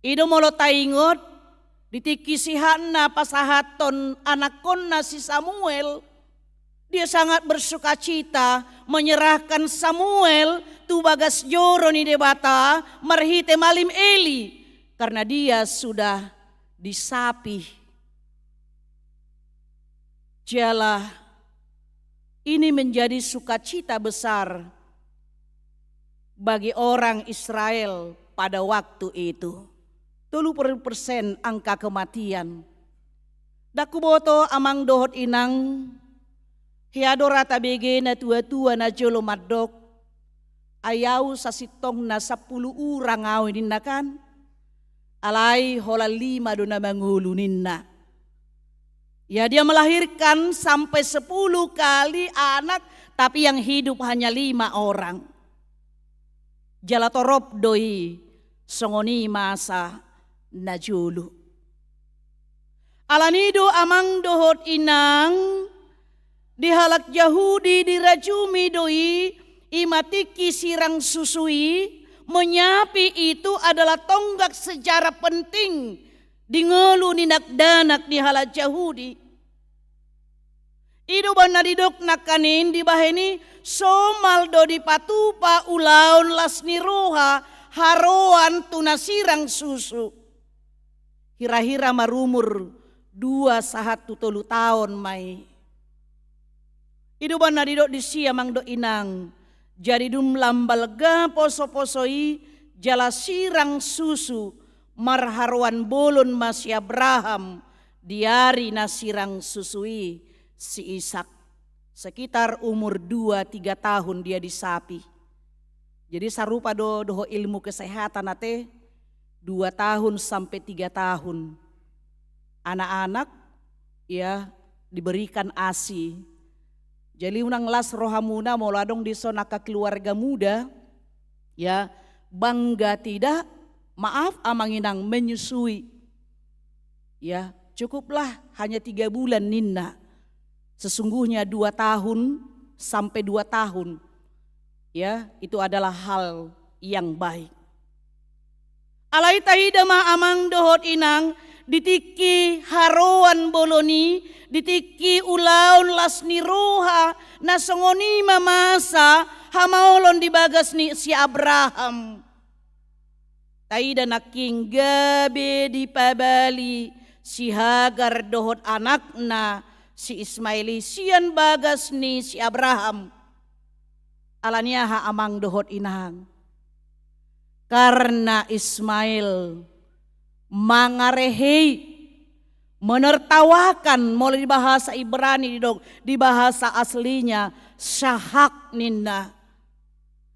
Ido molo taingot ditiki sihanna pasahaton anakonna si Samuel. Dia sangat bersuka cita menyerahkan Samuel tu bagas joro ni debata marhite malim Eli. Karena dia sudah disapih. Jalah ini menjadi sukacita besar bagi orang Israel pada waktu itu. 30% angka kematian. Dakuboto amang dohot inang hiadora tabege na tua-tua na jolo madok ayau sasitong na 10 urang awin kan. Alai hola 5 dona manguluninna. Ya dia melahirkan sampai 10 kali anak tapi yang hidup hanya 5 orang. Jalatorop doi songoni masa najulu. Alanido amang dohot inang dihalak Yahudi dirajumi doi imatiki sirang susui. Menyapi itu adalah tonggak sejarah penting di ngelu ninak danak di halat Yahudi. Idu bana didok nakanin di baheni somal do di patupa ulaun lasni roha haroan tunasirang susu. Hira-hira marumur 2 sahat 3 tahun mai. Idu bana didok di siamang do inang. Jadi dum lambalga poso-posoi jala sirang susu marharwan bolon mas Abraham diari nasirang susui si Ishak. Sekitar umur 2-3 tahun dia disapi. Jadi sarupa doho ilmu kesehatan ate 2 tahun sampai 3 tahun. Anak-anak ya diberikan ASI. Jadi unang las rohamuna mau ladong di sonaka keluarga muda ya bangga tidak maaf amanginang menyusui ya cukuplah hanya 3 bulan ninna sesungguhnya 2 tahun sampai 2 tahun ya itu adalah hal yang baik. Alai tahida ma amang dohot inang ditiki haroan boloni, ditiki ulaun lasni roha, nasongoni mamasa, hamaolon dibagas ni si Abraham. Taida naking gabe di pabali, si Hagar dohot anakna, si Ismaili sian bagas ni si Abraham. Alaniaha amang dohot inang. Karena Ismail mangarehei, menertawakan, mulai di bahasa Ibrani di bahasa aslinya syahak ninna,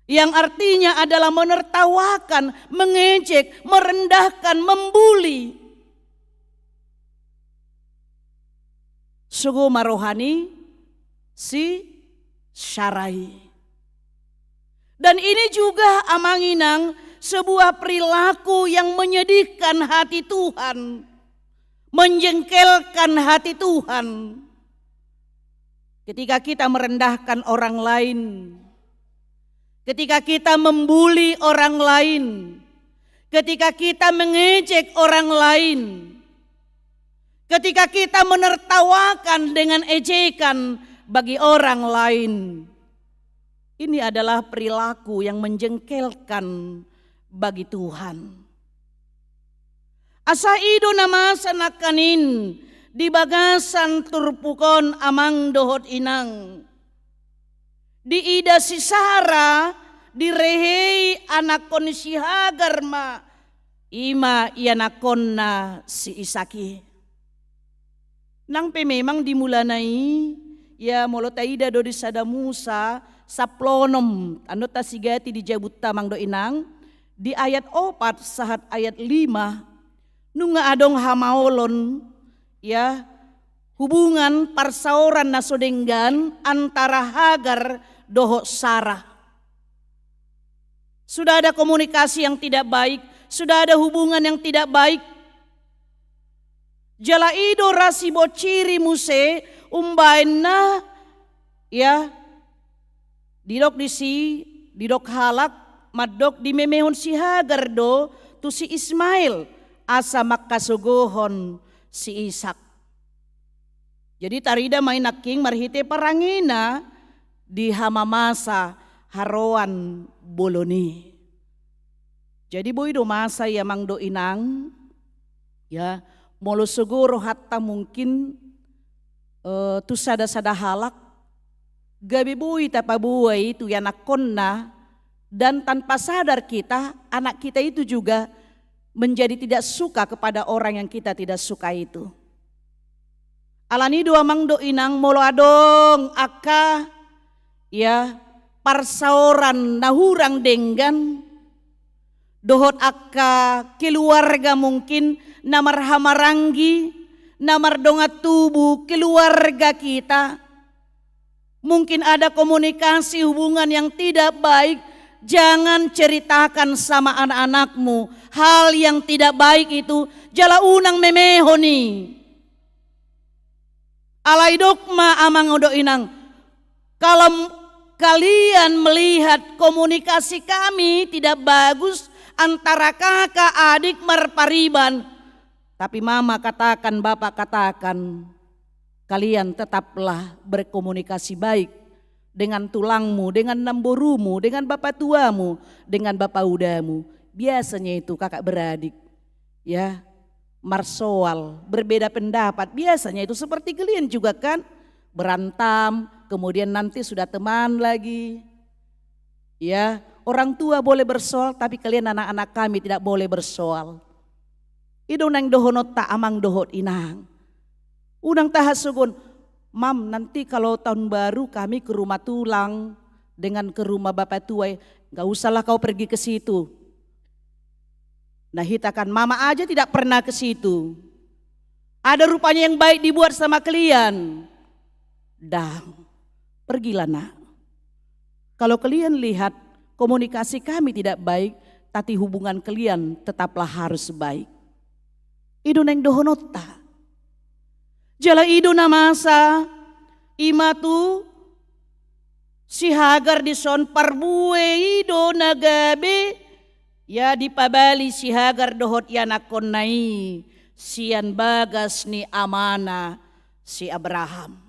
yang artinya adalah menertawakan, mengejek, merendahkan, membuli. Sugu marohani si syarai. Dan ini juga amanginang sebuah perilaku yang menyedihkan hati Tuhan, menjengkelkan hati Tuhan. Ketika kita merendahkan orang lain, ketika kita membuli orang lain, ketika kita mengejek orang lain, ketika kita menertawakan dengan ejekan bagi orang lain, ini adalah perilaku yang menjengkelkan bagi Tuhan. Asaido nama sanakanin di bagasan turpukon amang dohot inang. Di ida si Sara direhei anakon si Hagar ma ima ianakonna si Isaki. Nang pe memang dimulanai ya molotaida do di sada Musa saplonom anu tasigati di jabut tamang do inang di ayat 4 sahat ayat 5 nunga adong hamaolon ya hubungan parsauran nasodenggan antara Hagar doho Sarah. Sudah ada komunikasi yang tidak baik, sudah ada hubungan yang tidak baik. Jalaido rasibo ciri muse umbaina ya didok didok halak madok di memehon si Hagar do tu si Ismail asa makasugohon si Ishak. Jadi tarida main naking marhite parangina di hamamasa haroan boloni. Jadi boy do masa ya mang do inang ya molo segoro hatta mungkin tu sada halak gabi boy tapabuai itu ya nakonna, dan tanpa sadar kita anak kita itu juga menjadi tidak suka kepada orang yang kita tidak suka itu. Alani dua mang do inang molo adong aka ya parsauran nahurang denggan dohot aka keluarga mungkin namar hamarangi namar dongat tubuh keluarga kita. Mungkin ada komunikasi hubungan yang tidak baik. Jangan ceritakan sama anak-anakmu hal yang tidak baik itu. Jala unang memehoni. Alai dokma amang odo inang. Kalau kalian melihat komunikasi kami tidak bagus antara kakak adik merpariban, tapi mama katakan, bapak katakan, kalian tetaplah berkomunikasi baik dengan tulangmu, dengan namborumu, dengan bapak tuamu, dengan bapak udamu. Biasanya itu kakak beradik, ya, marsoal, berbeda pendapat. Biasanya itu seperti kalian juga kan, berantam, kemudian nanti sudah teman lagi. Ya, orang tua boleh bersoal, tapi kalian anak-anak kami tidak boleh bersoal. Idong nang dohonot ta amang dohot inang. Unang tahasugon, mam nanti kalau tahun baru kami ke rumah tulang dengan ke rumah bapak tua, gak usahlah kau pergi ke situ. Nah hitakan mama aja tidak pernah ke situ. Ada rupanya yang baik dibuat sama kalian. Dang, pergilah nak. Kalau kalian lihat komunikasi kami tidak baik, tapi hubungan kalian tetaplah harus baik. Ido neng dohonota. Jala ido namasa imatu si Hagar dison parbue ido nagabe ya dipabali si Hagar dohot yanakon nai sian bagas ni amana si Abraham.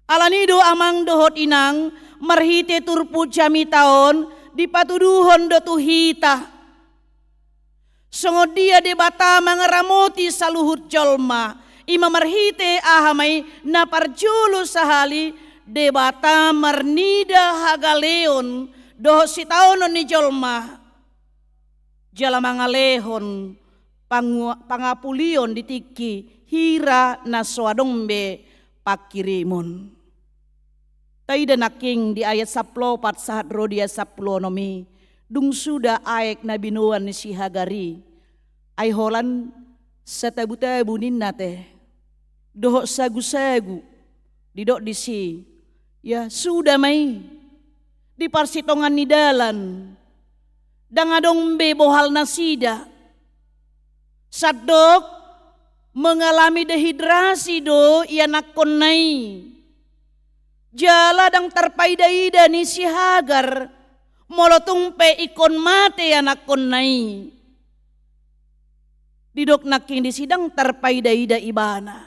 Alanido amang dohot inang marhite turpu jami taon dipatuduhon do tuhita. Songod dia debata mangaramoti saluhut jolma. Ima marhite ahamai naparjulu sahali debata marnida hagaleon doho sitaonon ni jolma. jala mangalehon pangapulion ditiki hira na swadombe pakirimon. Taida naking di ayat 10 sahat rodia 10 nomi dung sudah aek na binuan ni si Hagari ay holan sa tabu-tabu ninnate dohok sagu-sagu didok disi ya sudah may di parsitongan ni dalan dangadong be bohal nasida sadok mengalami dehidrasi do ia nakonai jala dang terpaida-ida ni si Hagar molotung pe ikon mate anak konai didok naking di sidang terpaida-ida ibana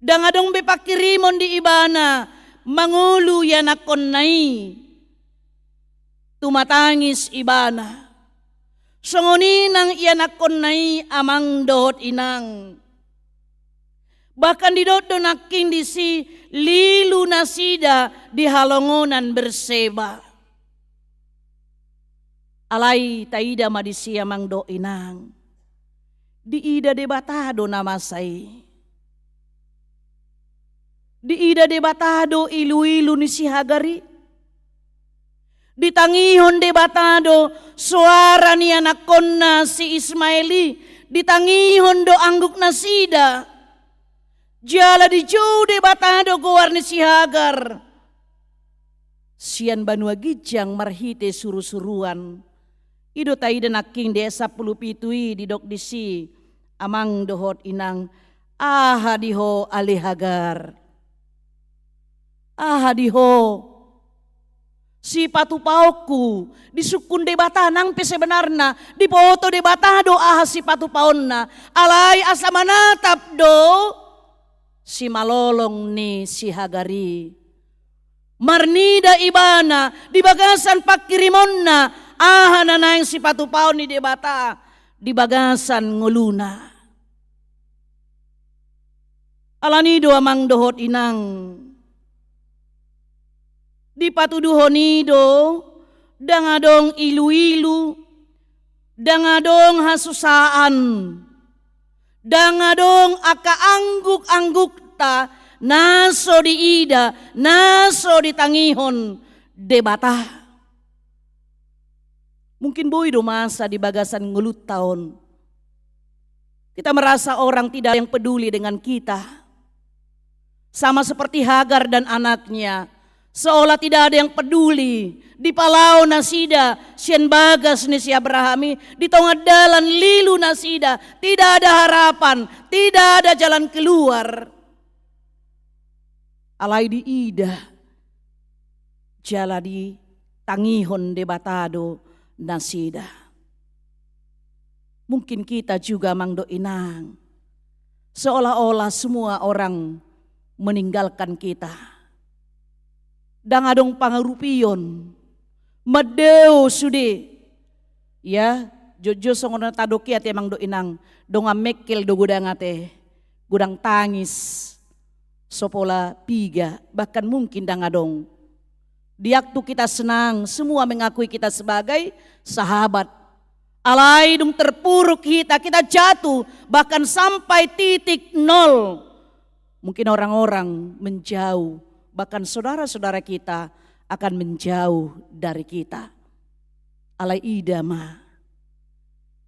dangadong be pakirimon di ibana mangulu ya anak konai tumatangis ibana songoni nang iya nakonai amang dohot inang bahkan di dodo naking disi lilu nasida di halongonan berseba alai taida madisi amang do inang di ida de batado namasai di ida de batado ilu-ilu ni si Hagari ditangihon de batado suara ni anak konna si Ismaili ditangihon do angguk nasida jala di jauh de batado goar ni si Hagar sian banua gijang marhite suru-suruan ido taida naking de 10 pitui didok disi amang dohot inang ahadiho ali Hagar ahadiho si patu pauku di sukun de batanang pe sebenarnya di foto de batado si patu paonna alai asa manatap do si malolong ni si Hagari marnida ibana di bagasan pakirimonna nana yang si patu paon ni de bata di bagasan nguluna alani do amang dohot inang di patuduhonido dangadong ilu-ilu dangadong hasusaan dangadong aka angguk-angguk ta naso di ida naso di tangihon debata mungkin boy do masa di bagasan ngelut tahun kita merasa orang tidak yang peduli dengan kita sama seperti Hagar dan anaknya seolah tidak ada yang peduli di palau nasida sian bagas ni si Abrahami di tengah dalan lilu nasida tidak ada harapan tidak ada jalan keluar alai di ida jala di tangihon de batado nasida mungkin kita juga mangdo inang seolah-olah semua orang meninggalkan kita dangadong pangarupion madeo sude ya jojo songona tadoki ate emang do inang donga mekel do gudang ate gudang tangis sopola piga bahkan mungkin dangadong di waktu kita senang semua mengakui kita sebagai sahabat alai dung terpuruk kita jatuh bahkan sampai titik nol mungkin orang-orang menjauh bahkan saudara-saudara kita akan menjauh dari kita. Alai ida ma,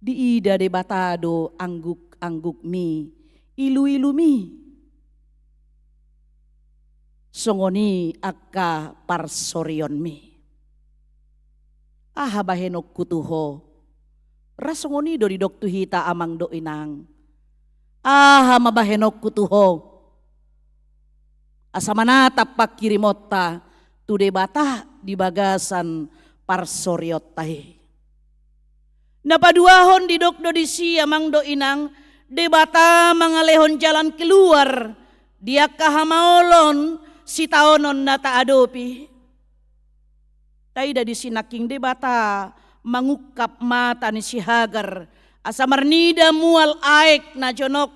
di ida de batado angguk-angguk mi, ilu-ilu mi. Songoni akka parsorion mi. Aha bahenok kutuho, rasongoni do di doktu hita amang do inang. Aha mabahenok kutuho. Asamanatap pakirimota tu debata di bagasan parsoriot tahe. Napaduahon di dokdo disi amang do inang debata mangalehon jalan keluar dia kahamaolon si taonon na taadopi. Taida di sinaking debata mangukap mata ni si Hagar asa marnida mual aek na jonok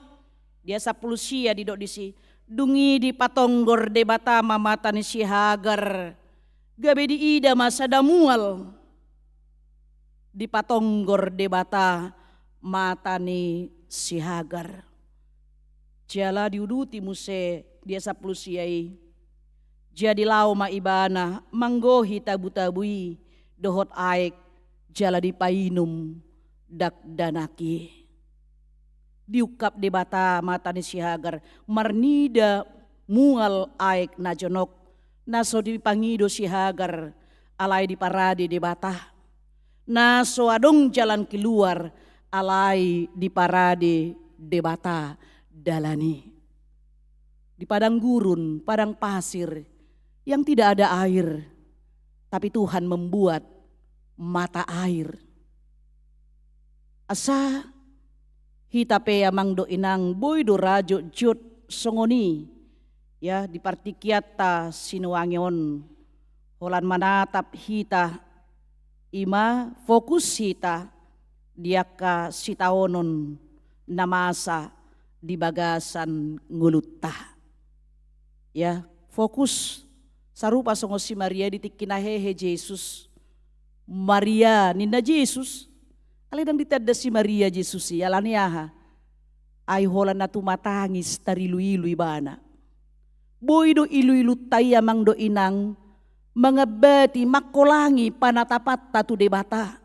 dia 10 sia di dok disi dungi di patonggor debata mamata ni si Hagar gabe di ida masa damual di patonggor debata matani si Hagar. Jala diuduti muse dia saplusiai. Jadi lau maibana manggohi tabu-tabui dohot aek jala dipainum dak danaki. Diukap debata matani si Hagar marnida mual aek najonok naso dipangido si Hagar alai di parade debata. Naso adong jalan keluar alai di parade debata dalani. Di padang gurun, padang pasir yang tidak ada air, tapi Tuhan membuat mata air. Asa hitape amang do inang boy do rajo jut songoni ya di partikiata sinuangion holan manatap hita ima fokus hita diaka sitaonon namasa di bagasan ngulutta ya fokus sarupa songo si Maria ditikinahehe Yesus Maria ninda Yesus aledang ditanda si Maria Yesus ya laniaha ay holan na tumatangis tarilu-ilu ibana boy do ilu-ilu tayo mang do inang mga beti makolangi panatapat ta tu debata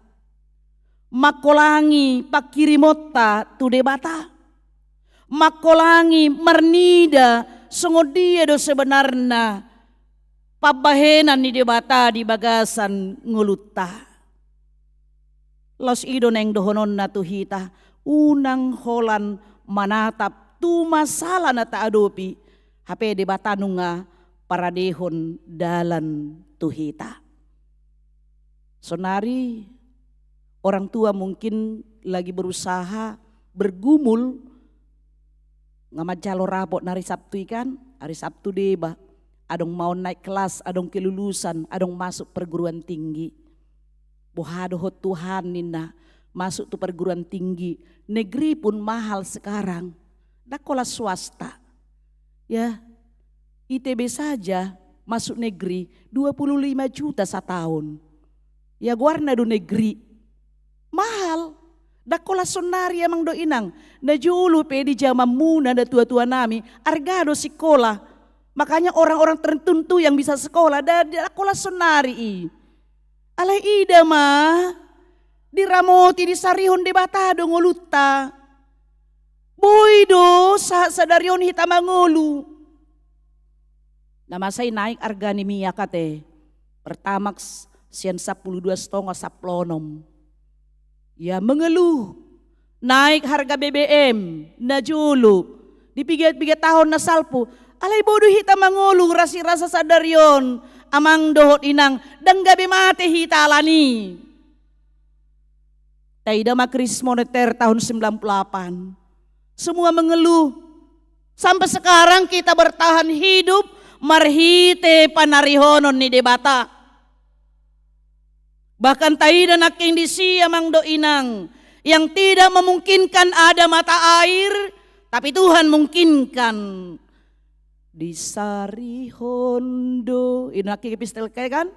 makolangi pakirimota tu debata makolangi marnida songodia do sebenarnya pabahenan ni debata di bagasan ngulutta. Los ido neng dohonon na tuhita unang holan manatap tu masalah na taadopi hape debata nunga para dehon dalan tuhita. Sonari orang tua mungkin lagi berusaha bergumul ngamajalo rabot nari Sabtu ikan, hari Sabtu deba, adong mau naik kelas, adong kelulusan, adong masuk perguruan tinggi. Bohado hot Tuhan nina masuk tu perguruan tinggi, negeri pun mahal sekarang, dakola swasta. Ya, ITB saja masuk negeri 25 juta setahun. Ya guarna do negeri, mahal. Dakola sonari amang do inang, na julu pe di zaman muna da tua-tua nami, argado sekolah. Makanya orang-orang tertentu yang bisa sekolah, dakola sonari. Alay ida mah, di ramoti di sarihon debatado ngolutta. Boydo sadarion hita mangolu. Namasay naik arga ni Mia kate, Pertamax sian 12 setengah saplonom. Ya mengeluh, naik harga BBM, na julu, di 3 tahun na salpu, alay bodoh hita mangulu rasa sadarion, amang dohot inang, dan gabi mate hita alani. Taida makris moneter tahun 98, semua mengeluh, sampai sekarang kita bertahan hidup, marhite panarihonon ni debata. Bahkan taida naking disi amang do inang yang tidak memungkinkan ada mata air, tapi Tuhan mungkinkan. Di Sarihondo, ini naking epistel kayak kan?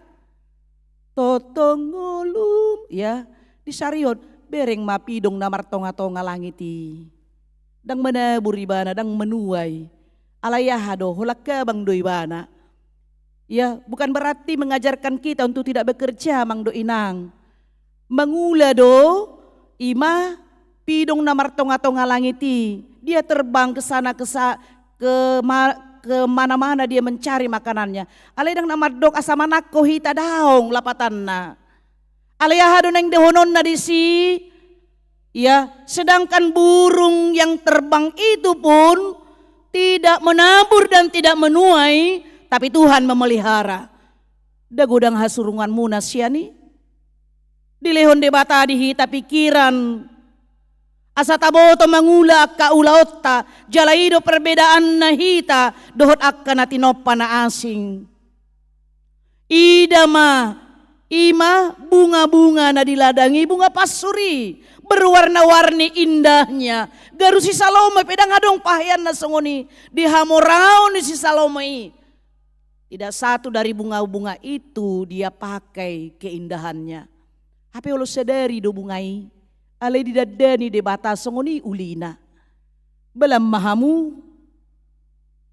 Totongolum, ya di Sarion bereng mapidong na martonga-tonga langiti. Dang menabur ibana, dang menuai. Alayahado, holak kabang do ibana. Ya, bukan berarti mengajarkan kita untuk tidak bekerja mang do inang. Mangula do, ima pidong na martonga-tonga langiti. Dia terbang ke sana ke mana-mana dia mencari makanannya. Aledang na mardok asamanako hita daong lapatanna. Alayahado neng dehonon na disi. Ya, sedangkan burung yang terbang itu pun tidak menabur dan tidak menuai, tapi Tuhan memelihara. Da gudang hasurungan munas siani. Di lehon debata dihita pikiran. Asa taboto mangula akka ulaotta. Jalaido perbedaan na hita. Dohot akka na tinopa na asing. Idama. Ima bunga-bunga na diladangi. Bunga pasuri. Berwarna-warni indahnya. Garu si Salome pedang adong pahian na songoni. Di hamorao ni si Salome. Tidak satu dari bunga-bunga itu dia pakai keindahannya. Hape olo sadari do bungai, alay didadani debata songoni ulina. Belam mahamu,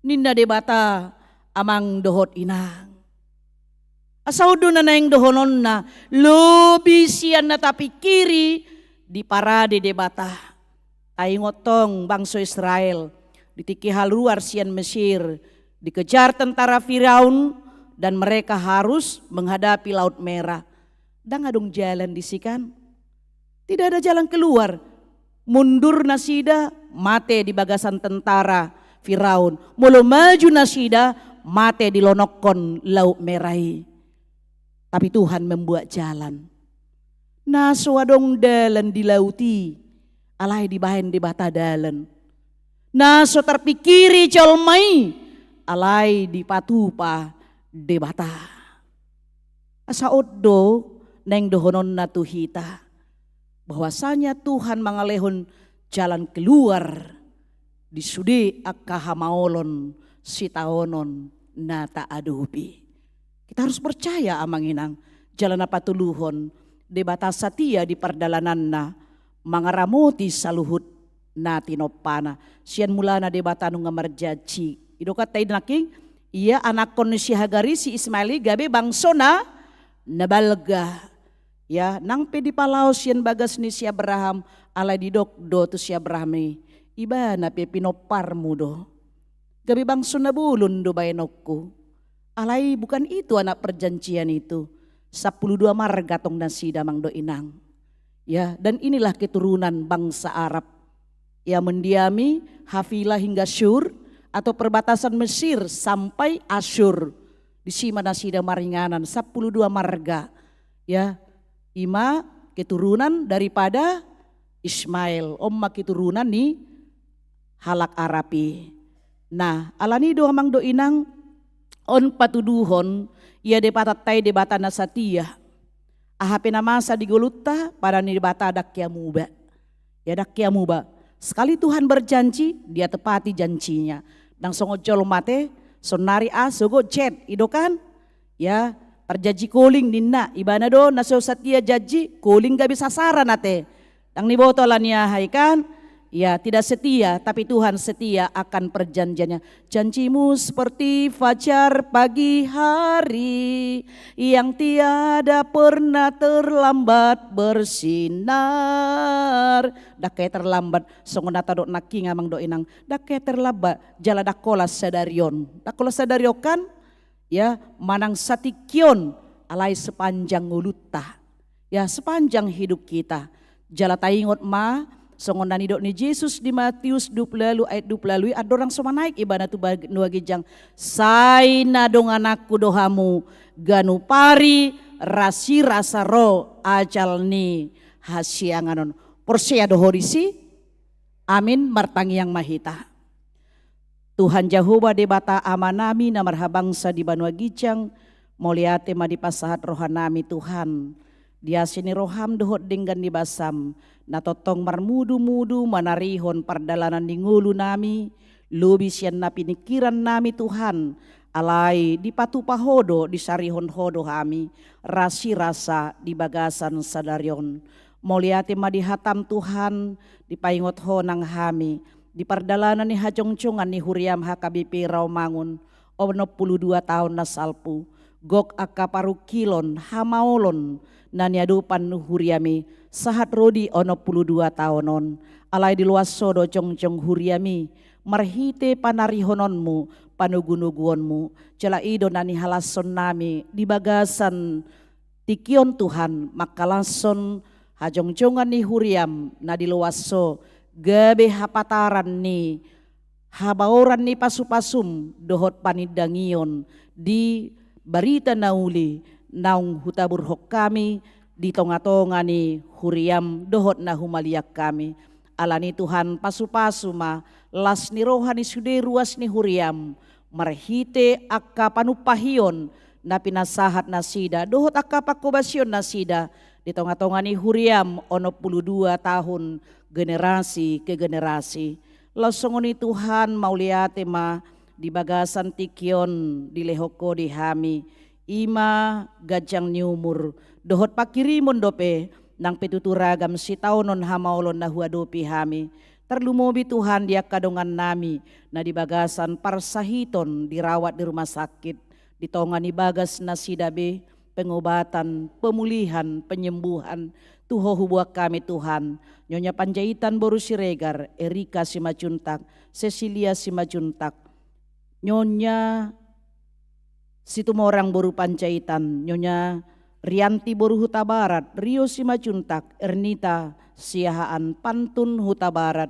ninna debata amang dohot inang. Asaudo na naing dohonon na, lobi siyan na tapi kiri, di parade debata. Ay ngotong bangsa Israel, ditikihal luar siyan Mesir, dikejar tentara Firaun, dan mereka harus menghadapi Laut Merah. Dan ngadong jalan disikan, tidak ada jalan keluar. Mundur nasida, mate di bagasan tentara Firaun. Mulu maju nasida, mate di lonokon Laut Merah. Tapi Tuhan membuat jalan. Naso adong dalan di lauti, alai di bahen di bata dalan. Naso terpikiri colmai, alai di patupa di bata. Asa odo neng dohonon na tuhita, bahwasanya Tuhan mangalehon jalan keluar di sudi akka hamaolon sitaonon nata adopi. Kita harus percaya amang inang jalan apa tuluhon debata satia di perdalanan na mangaramoti saluhut na tinopana sian mulana debata nung ngamarjaji idokat tay naking iya anak kon si Hagari si Ismaili gabe bangsona nabalga ya nang pe di palau sian bagas ni si Abraham alay didok do tu si Abraham iba na pe pinoparmu do gabe bangsona bulun do bayanokku. Alai bukan itu anak perjanjian itu. 12 marga tong nasida mang do inang. Ya, dan inilah keturunan bangsa Arab. Ya mendiami Havilah hingga Syur atau perbatasan Mesir sampai Asyur. Di sima nasida maringanan 12 marga. Ya, ima keturunan daripada Ismail. Omma keturunan ni Halak Arapi. Nah, alani do mang do inang on patuduhon ia depatatay debata na satia. Ahape na masa diguluta para ni debata dakyamuba. Ya dakyamuba. Sekali Tuhan berjanji, dia tepati janjinya. Nang songojol mate, sonari sogo jet idokan. Ya perjanji koling ninna ibana do naso satia janji koling gak bisa saran nate. Nang nibotolan niya haikan. Ya tidak setia tapi Tuhan setia akan perjanjiannya. Janjimu seperti fajar pagi hari yang tiada pernah terlambat bersinar. Dak kayak terlambat songonata dok naki ngamang do inang. Dak kayak terlambat jala dakola sadarion. Dakola sadariokan ya manang satikyon alai sepanjang ngulutah. Ya sepanjang hidup kita. Jala taingot ma songonani dok ni Yesus di Matius 20 ayat 20 adorang soma naik ibadah tu nuagijang sai nadong anakku dohamu ganu pari rasi rasa ro ajal ni hasianganon porsia dohorisi amin martangi yang mahita. Tuhan Jehovah debata amanami na marhabangsa di banuagijang moliate madipasahat rohanami Tuhan dia sini roham dohot dinggan di basam natotong marmudu-mudu manarihon pardalanan di ngulu nami lubi sian na pinikiran nami Tuhan alai di patu pahodo di sarihon hodo kami rasi rasa di bagasan sadarion moliate madihatam Tuhan di paingot honang hami di pardalanan ni hajongcongan ni Huriam HKBP Rawamangun 22 tahun nasalpu gok akaparu kilon hamaolon naniadupan Huriami sahat rodi 22 tahunon alai di luas sodo cong-cong Huriami marhite panarihononmu panugunuguonmu cela ido nani halason nami di bagasan tikion Tuhan makalason hajongcongan ni Huriam na di luas so gabe hapataran ni habaoran ni pasupasum dohot panidangion di barita nauli naung hutabur hok kami di tonga-tonga ni Huriam dohot na humaliak kami alani Tuhan pasu-pasu ma las ni rohani sude ruas ni Huriam marhite akka panupahion na pinasahat nasida dohot akka pakobasyon nasida di tonga-tonga ni Huriam 22 tahun generasi ke generasi lasongoni Tuhan mauliate ma di bagasan tikion di lehoko di hami ima gajang ni umur dohot pakiri mondope nang petuturagam si taunon hamaulon na huadopi hami. Terlumobi Tuhan dia kadongan nami na di bagasan parsahiton dirawat di rumah sakit ditongani bagas na sidabe pengobatan, pemulihan, penyembuhan. Tuho hubuak kami Tuhan. Nyonya Panjaitan Boru Siregar, Erika Simacuntak, Cecilia Simacuntak, Nyonya Situmorang Boru Panjaitan, Nyonya Rianti Boru Huta Barat, Rio Simacuntak, Ernita Siahaan Pantun Huta Barat,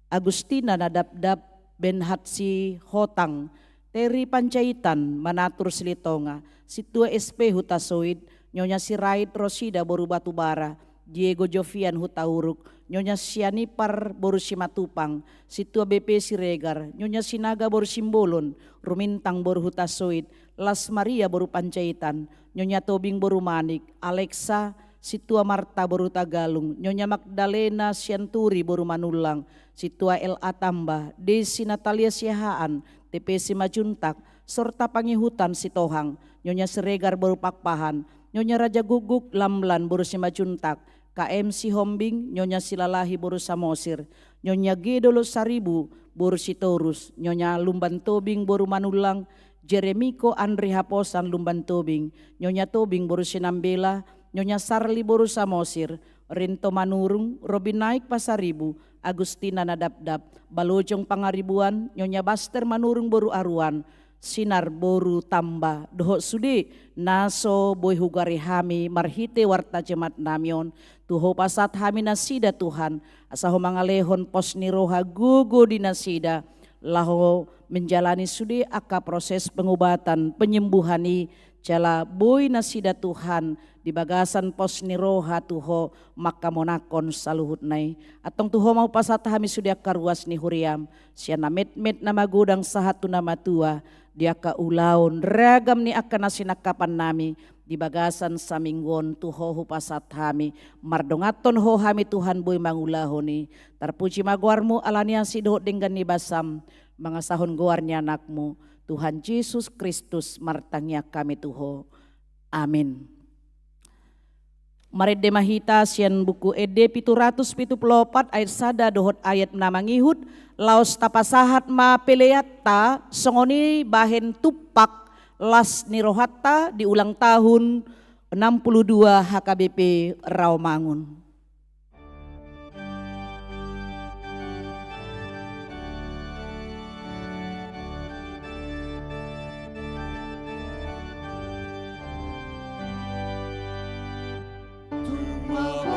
Agustina Nadabdab Benhatsi Hotang, Teri Panjaitan Manatur Silitonga, Situa SP Huta Soid, Nyonya Sirait Rosida Boru Batubara, Diego Jovian Huta Uruk, Nyonya Sianipar Boru Simatupang, Situa BP Siregar, Nyonya Sinaga Boru Simbolon, Rumintang Boru Huta Soid, Las Maria Boru Panjaitan, Nyonya Tobing Boru Manik, Alexa Situa Marta Boru Tagalung, Nyonya Magdalena Sianturi Boru Manulang, Situa LA Tamba, Desi Natalia Siahaan, TPC Majuntak, serta Pangihutan Sitohang, Nyonya Siregar Boru Pakpahan, Nyonya Raja Guguk Lamlan Boru Simajuntak, KMC Hombing, Nyonya Silalahi Boru Samosir, Nyonya Gedolo Saribu Boru Sitorus, Nyonya Lumban Tobing Boru Manulang, Jeremiko Andri Haposan Lumban Tobing, Nyonya Tobing Boru Sinambela, Nyonya Sarli Boru Samosir, Rinto Manurung, Robin Naik Pasaribu, Agustina Nadabdab, Balojong Pangaribuan, Nyonya Baster Manurung Boru Aruan, Sinar Boru Tamba, Dohok Sudi, Naso Boy Hugari Hami, Marhite Warta Jemat Namion, Tuho Pasat Hami Nasida Tuhan, Asaho Mangalehon Pos Niroha Gugu di Nasida, Laho menjalani sudi aka proses pengobatan penyembuhani, Jala Boy Nasida Tuhan, di bagasan Pos Niroha Tuho makamonakon saluhut nai, Atong Tuho mau pasat Hami sudi aka ruas ni Huriam, Siana met nama gudang sahatu nama tua, dia ka ulaon ragam ni akan nasinakapan nami di bagasan saminggon Tuho hupasat hami mardongaton ho hami Tuhan boy mangulahoni terpuji maguarmu alania sido dengan ni basam mga sahon guarnya anakmu Tuhan Yesus Kristus martangnya kami Tuho amin. Mari demahita sian buku ED 774 ayat sada dohot ayat menamangihut laos tapasahat ma peleata songoni bahen tupak las nirohatta di ulang tahun 62 HKBP Rawamangun. Thank you.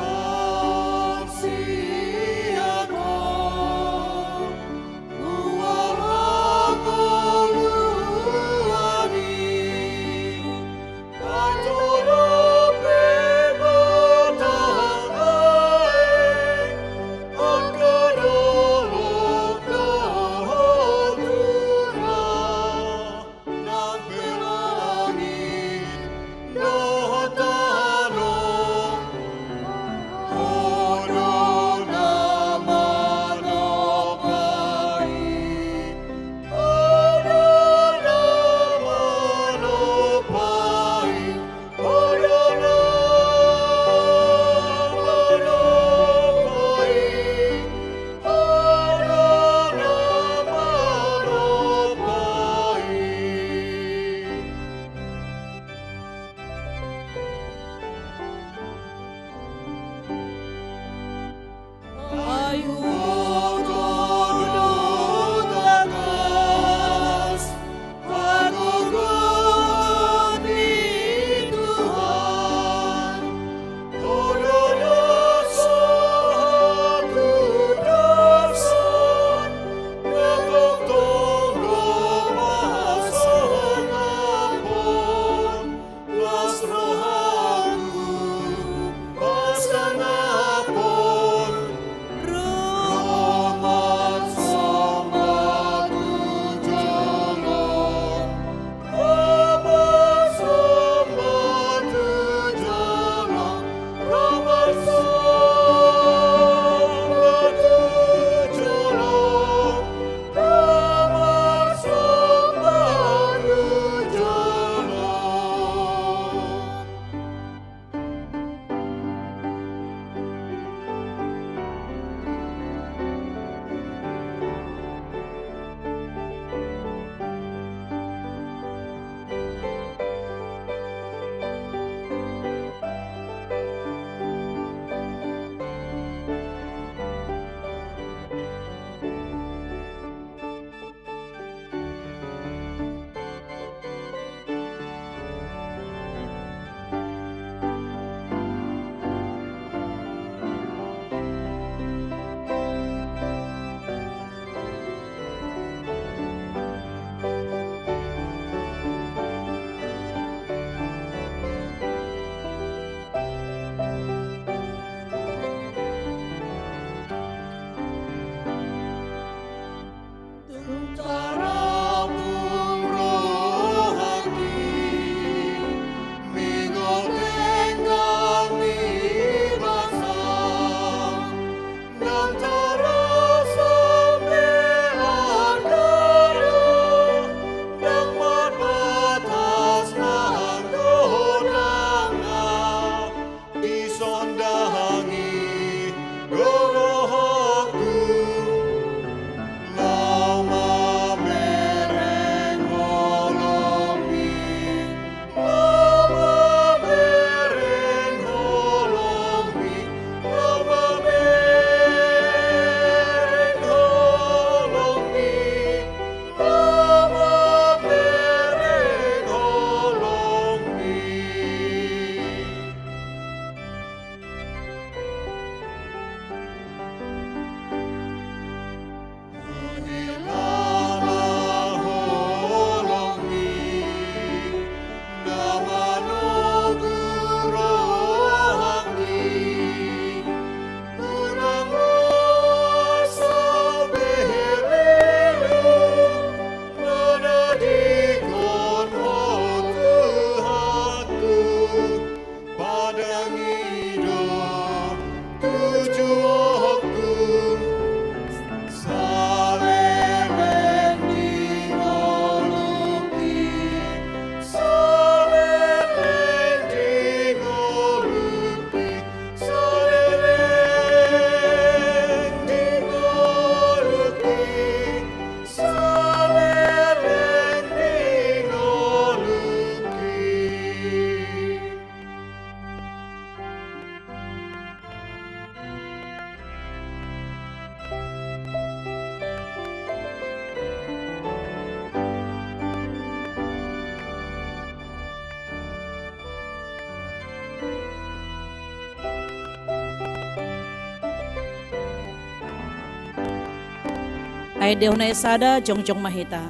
Ay dehona esada jongjong mahita.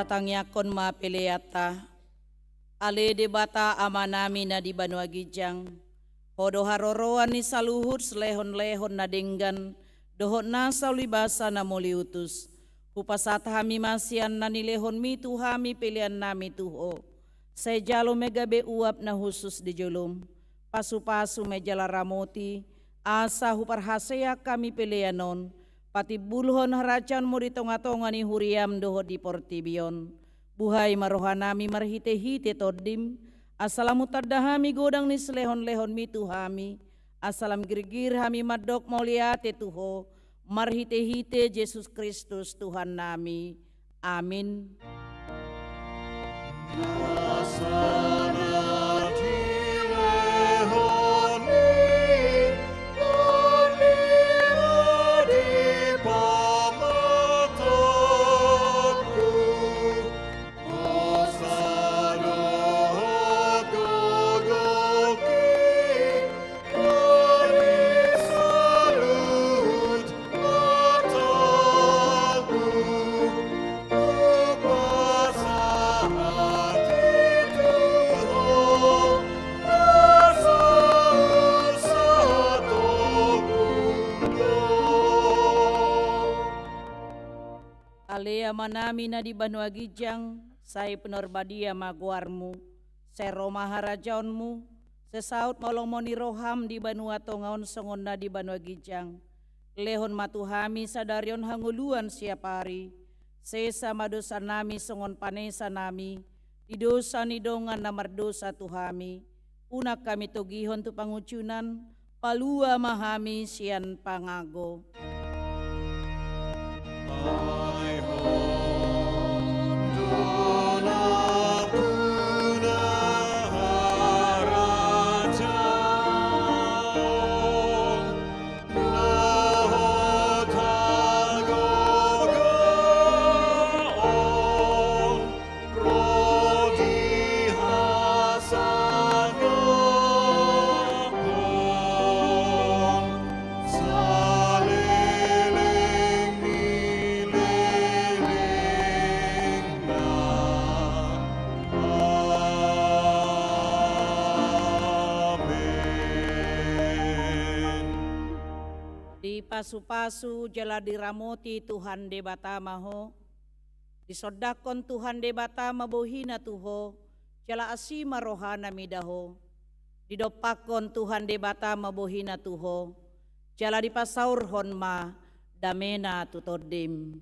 Tatangnya kon ma peleata ale debata amanami na di Banua Gijang hodo haroroan ni saluhut selehon-lehon na denggan dohot na saulibasa na moliutus hupasat hami masian na nilehon mi tuhami pilihan nami tuho sejalo megabe uap na husus di jolum pasu-pasu mejala ramoti asa huparhasea kami pilihanon pati bulhon harajan mo di tonga-tonga ni huriam doho di portibion. Buhay marohanami marhite-hite todim. Asalamu tadahami godang ni selehon-lehon mi tuhami. Asalam girgir hami madok mauliate tuho. Marhite-hite Yesus Kristus Tuhan nami. Amin. Alea manami na di Banua Gijang, say penorbadia maguarmu, se Roma harajaonmu, se saut molongmoni roham di Banua Tongaon songon na di Banua Gijang, lehon matuhami sadarion hanguluan siap hari, se sama dosa nami songon panesa nami, di dosa ni dongan namar dosa tuhami, unak kami togihon tu pangucunan, palua mahami sian pangago. Pasu-pasu jala diramoti Tuhan de batamaho, disodakon Tuhan de batama bohina tuho, jala asima rohana midaho, didopakon Tuhan de batama bohina tuho, jala dipasaur honma damena tutodim.